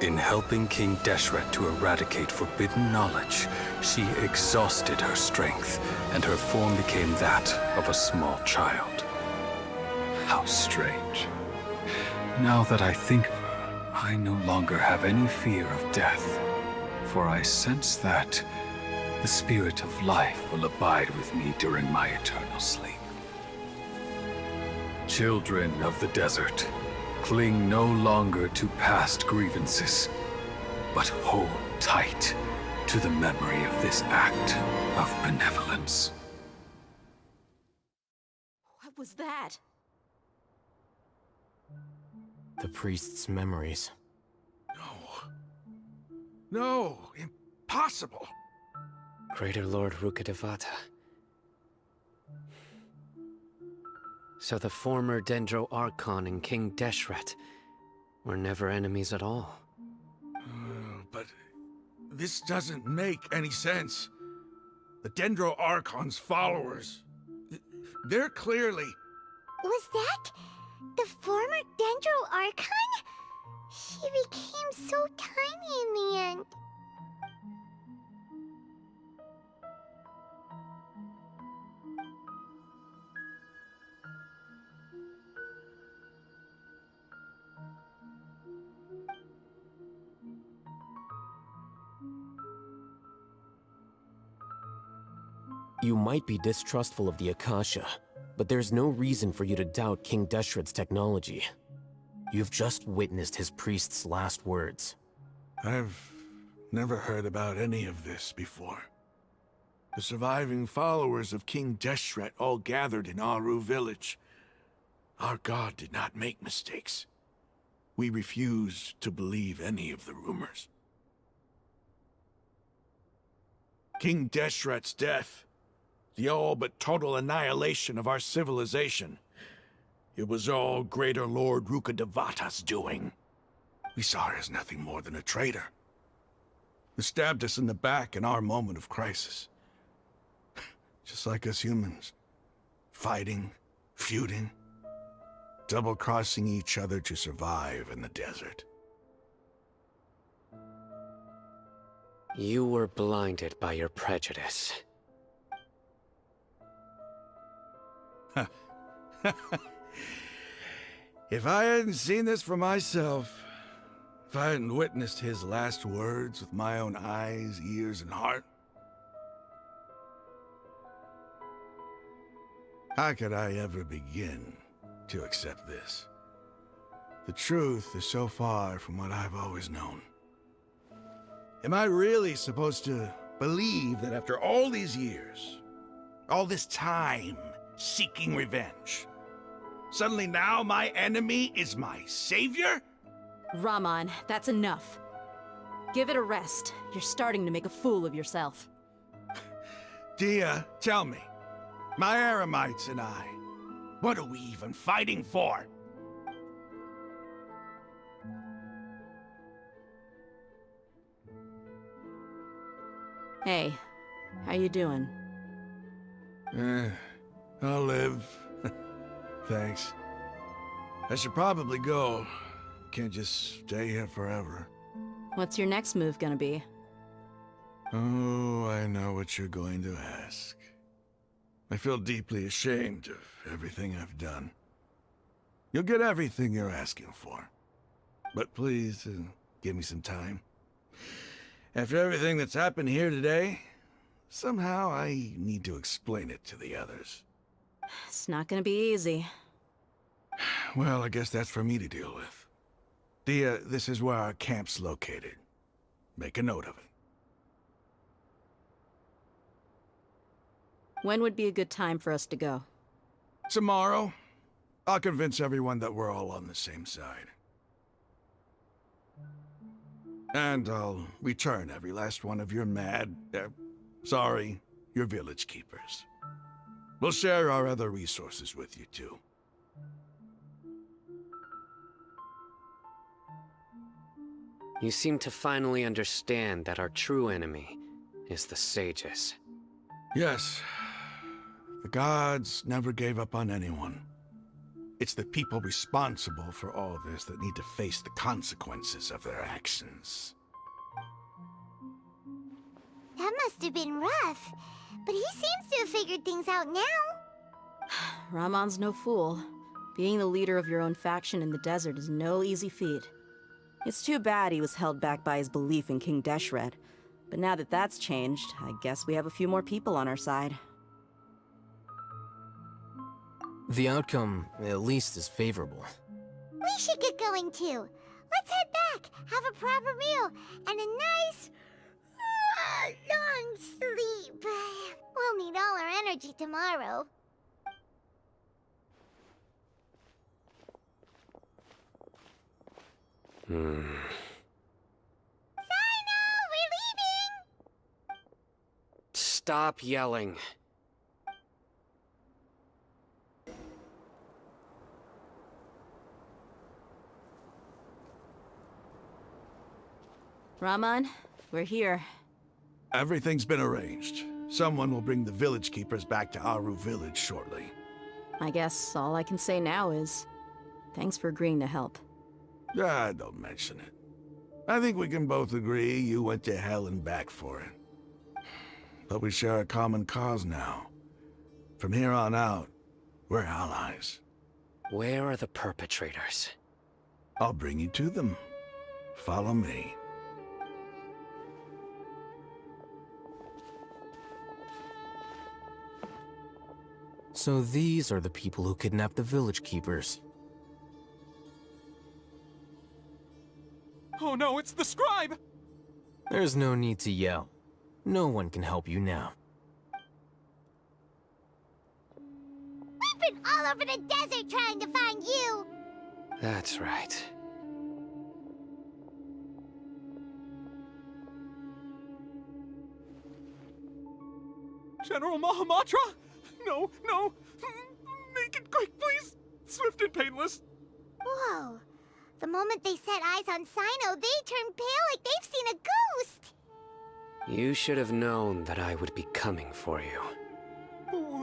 In helping King Deshret to eradicate forbidden knowledge, she exhausted her strength, and her form became that of a small child. How strange. Now that I think of her, I no longer have any fear of death, for I sense that the spirit of life will abide with me during my eternal sleep. Children of the desert, cling no longer to past grievances, but hold tight to the memory of this act of benevolence. What was that? The priest's memories. No, impossible. Greater Lord Rukkhadevata. So the former Dendro Archon and King Deshret were never enemies at all. But this doesn't make any sense. The Dendro Archon's followers, they're clearly... Was that the former Dendro Archon? She became so tiny in the end. You might be distrustful of the Akasha, but there's no reason for you to doubt King Deshret's technology. You've just witnessed his priest's last words. I've never heard about any of this before. The surviving followers of King Deshret all gathered in Aru village. Our god did not make mistakes. We refuse to believe any of the rumors. King Deshret's death, the all but total annihilation of our civilization, it was all Greater Lord Rukkhadevata's doing. We saw her as nothing more than a traitor. He stabbed us in the back in our moment of crisis. Just like us humans. Fighting, feuding, double-crossing each other to survive in the desert. You were blinded by your prejudice. If I hadn't seen this for myself, if I hadn't witnessed his last words with my own eyes, ears, and heart, how could I ever begin to accept this? The truth is so far from what I've always known. Am I really supposed to believe that after all these years, all this time seeking revenge, suddenly now my enemy is my savior? Raman, that's enough. Give it a rest. You're starting to make a fool of yourself. Dia, tell me, my Eremites and I, what are we even fighting for? Hey, how you doing? I'll live. Thanks. I should probably go. Can't just stay here forever. What's your next move gonna be? Oh, I know what you're going to ask. I feel deeply ashamed of everything I've done. You'll get everything you're asking for. But please, give me some time. After everything that's happened here today, somehow I need to explain it to the others. It's not gonna be easy. Well, I guess that's for me to deal with. Dia, this is where our camp's located. Make a note of it. When would be a good time for us to go? Tomorrow, I'll convince everyone that we're all on the same side. And I'll return every last one of your your village keepers. We'll share our other resources with you too. You seem to finally understand that our true enemy is the sages. Yes. The gods never gave up on anyone. It's the people responsible for all this that need to face the consequences of their actions. That must have been rough, but he seems to have figured things out now. Ramon's no fool. Being the leader of your own faction in the desert is no easy feat. It's too bad he was held back by his belief in King Deshret. But now that that's changed, I guess we have a few more people on our side. The outcome, at least, is favorable. We should get going too. Let's head back, have a proper meal, and a nice, long sleep. We'll need all our energy tomorrow. Hmm. Sino, we're leaving! Stop yelling. Raman, we're here. Everything's been arranged. Someone will bring the village keepers back to Aru village shortly. I guess all I can say now is, thanks for agreeing to help. Don't mention it. I think we can both agree you went to hell and back for it. But we share a common cause now. From here on out, we're allies. Where are the perpetrators? I'll bring you to them. Follow me. So these are the people who kidnapped the village keepers. Oh no, it's the scribe! There's no need to yell. No one can help you now. We've been all over the desert trying to find you! That's right. General Mahamatra? No, no! Make it quick, please! Swift and painless! Whoa. The moment they set eyes on Sino, they turn pale like they've seen a ghost! You should have known that I would be coming for you.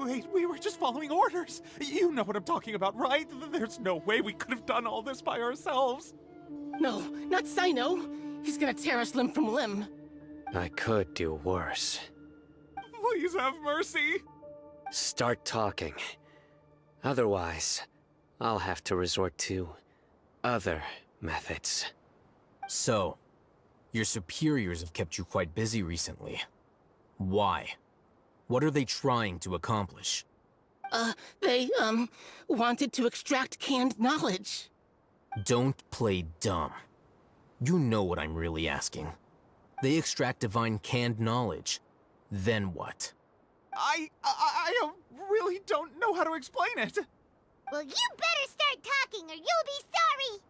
Wait, we were just following orders. You know what I'm talking about, right? There's no way we could have done all this by ourselves. No, not Sino. He's gonna tear us limb from limb. I could do worse. Please have mercy. Start talking. Otherwise, I'll have to resort to other methods. So, your superiors have kept you quite busy recently. Why? What are they trying to accomplish? They wanted to extract canned knowledge. Don't play dumb. You know what I'm really asking. They extract divine canned knowledge. Then what? I really don't know how to explain it. Well, you better start talking or you'll be sorry!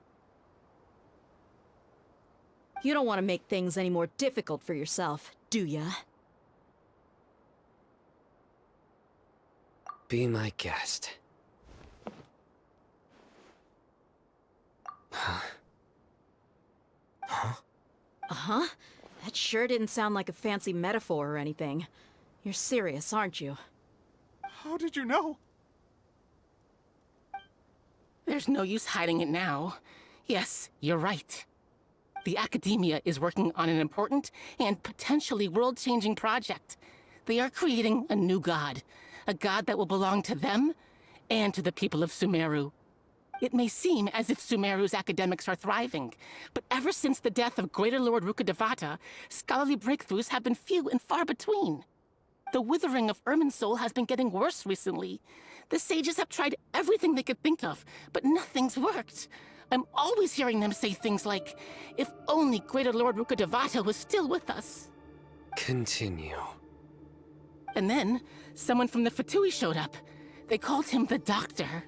You don't want to make things any more difficult for yourself, do ya? Be my guest. Huh? Huh? Uh-huh. That sure didn't sound like a fancy metaphor or anything. You're serious, aren't you? How did you know? There's no use hiding it now. Yes, you're right. The Academia is working on an important and potentially world-changing project. They are creating a new god. A god that will belong to them and to the people of Sumeru. It may seem as if Sumeru's academics are thriving, but ever since the death of Greater Lord Rukkhadevata, scholarly breakthroughs have been few and far between. The withering of Irminsul has been getting worse recently. The sages have tried everything they could think of, but nothing's worked. I'm always hearing them say things like, if only Greater Lord Rukkhadevata was still with us. Continue. And then, someone from the Fatui showed up. They called him the Doctor.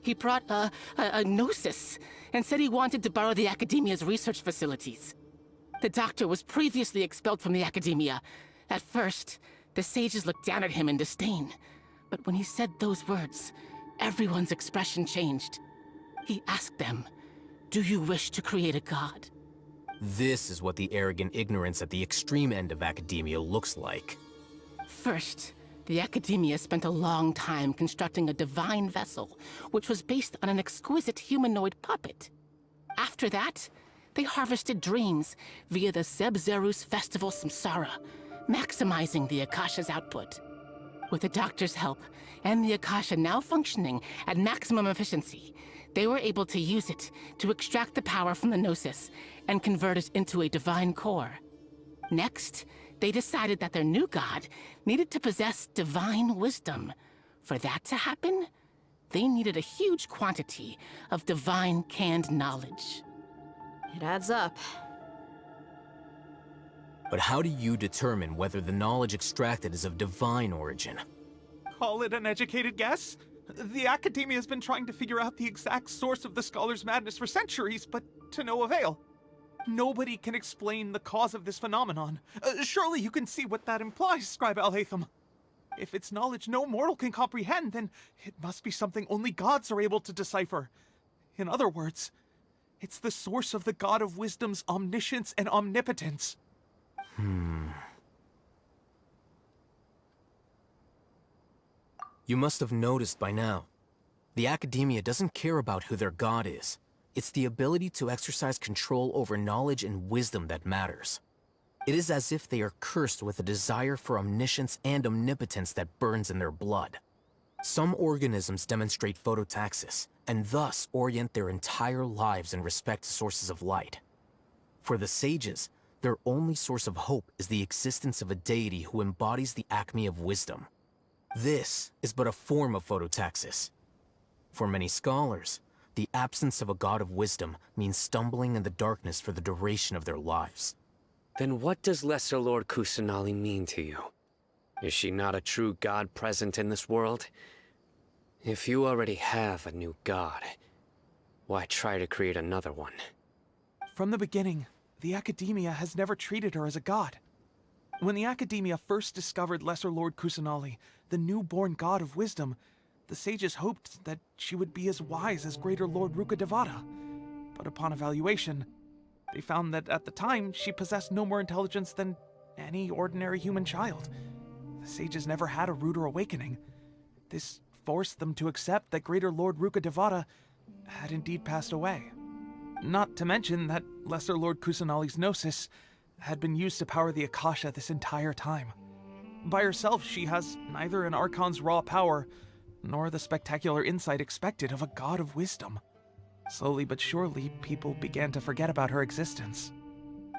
He brought a gnosis and said he wanted to borrow the Academia's research facilities. The Doctor was previously expelled from the Academia. At first, the sages looked down at him in disdain. But when he said those words, everyone's expression changed. He asked them, "Do you wish to create a god?" This is what the arrogant ignorance at the extreme end of academia looks like. First, the Academia spent a long time constructing a divine vessel, which was based on an exquisite humanoid puppet. After that, they harvested dreams via the Zeb-Zerus Festival Samsara, maximizing the Akasha's output. With the Doctor's help, and the Akasha now functioning at maximum efficiency, they were able to use it to extract the power from the Gnosis and convert it into a divine core. Next, they decided that their new god needed to possess divine wisdom. For that to happen, they needed a huge quantity of divine canned knowledge. It adds up. But how do you determine whether the knowledge extracted is of divine origin? Call it an educated guess? The Academia has been trying to figure out the exact source of the Scholar's madness for centuries, but to no avail. Nobody can explain the cause of this phenomenon. Surely you can see what that implies, Scribe Alhaitham. If it's knowledge no mortal can comprehend, then it must be something only gods are able to decipher. In other words, it's the source of the God of Wisdom's omniscience and omnipotence. You must have noticed by now. The Academia doesn't care about who their god is. It's the ability to exercise control over knowledge and wisdom that matters. It is as if they are cursed with a desire for omniscience and omnipotence that burns in their blood. Some organisms demonstrate phototaxis, and thus orient their entire lives in respect to sources of light. For the sages, their only source of hope is the existence of a deity who embodies the acme of wisdom. This is but a form of phototaxis. For many scholars, the absence of a god of wisdom means stumbling in the darkness for the duration of their lives. Then what does Lesser Lord Kusanali mean to you? Is she not a true god present in this world? If you already have a new god, why try to create another one? From the beginning, the Academia has never treated her as a god. When the Academia first discovered Lesser Lord Kusanali, the newborn god of wisdom, the sages hoped that she would be as wise as Greater Lord Rukkhadevata. But upon evaluation, they found that at the time she possessed no more intelligence than any ordinary human child. The sages never had a ruder awakening. This forced them to accept that Greater Lord Rukkhadevata had indeed passed away. Not to mention that Lesser Lord Kusanali's gnosis had been used to power the Akasha this entire time. By herself, she has neither an Archon's raw power, nor the spectacular insight expected of a god of wisdom. Slowly but surely, people began to forget about her existence.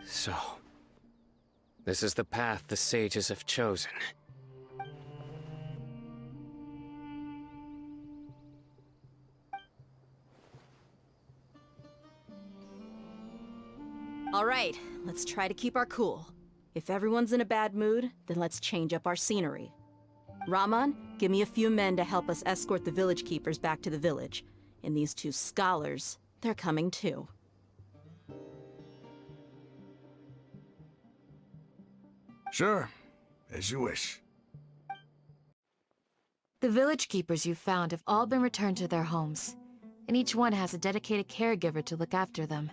So, this is the path the sages have chosen. All right, let's try to keep our cool. If everyone's in a bad mood, then let's change up our scenery. Raman, give me a few men to help us escort the village keepers back to the village. And these two scholars, they're coming too. Sure, as you wish. The village keepers you found have all been returned to their homes, and each one has a dedicated caregiver to look after them.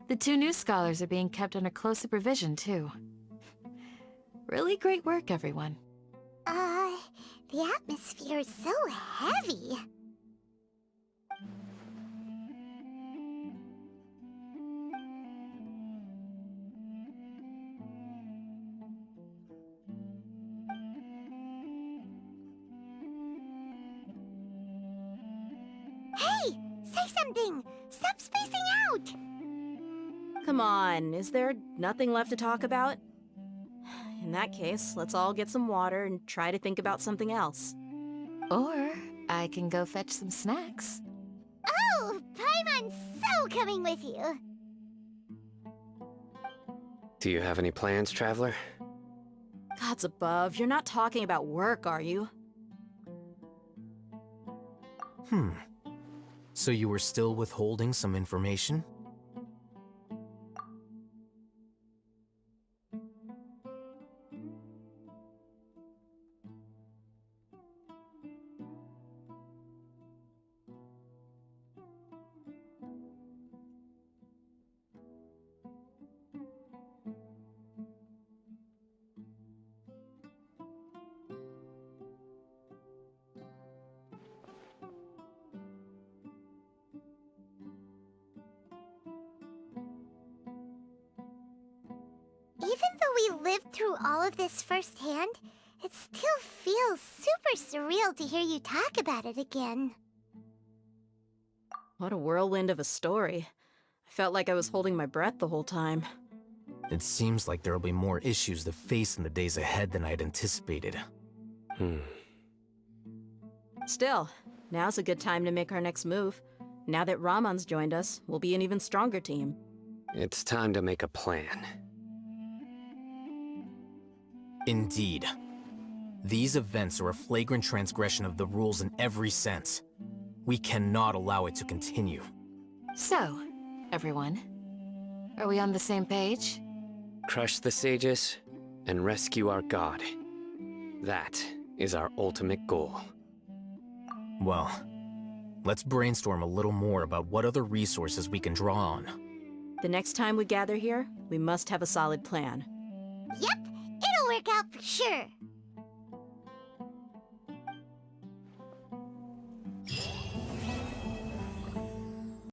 The two new scholars are being kept under close supervision, too. Really great work, everyone. The atmosphere is so heavy. Hey! Say something! Stop spacing out! Come on, is there nothing left to talk about? In that case, let's all get some water and try to think about something else. Or I can go fetch some snacks. Oh! Paimon's so coming with you! Do you have any plans, Traveler? Gods above, you're not talking about work, are you? So you were still withholding some information? Even though we lived through all of this firsthand, it still feels super surreal to hear you talk about it again. What a whirlwind of a story. I felt like I was holding my breath the whole time. It seems like there'll be more issues to face in the days ahead than I'd anticipated. Still, now's a good time to make our next move. Now that Raman's joined us, we'll be an even stronger team. It's time to make a plan. Indeed. These events are a flagrant transgression of the rules in every sense. We cannot allow it to continue. So, everyone, are we on the same page? Crush the sages and rescue our god. That is our ultimate goal. Well, let's brainstorm a little more about what other resources we can draw on. The next time we gather here, we must have a solid plan. Yep, it'll work out for sure.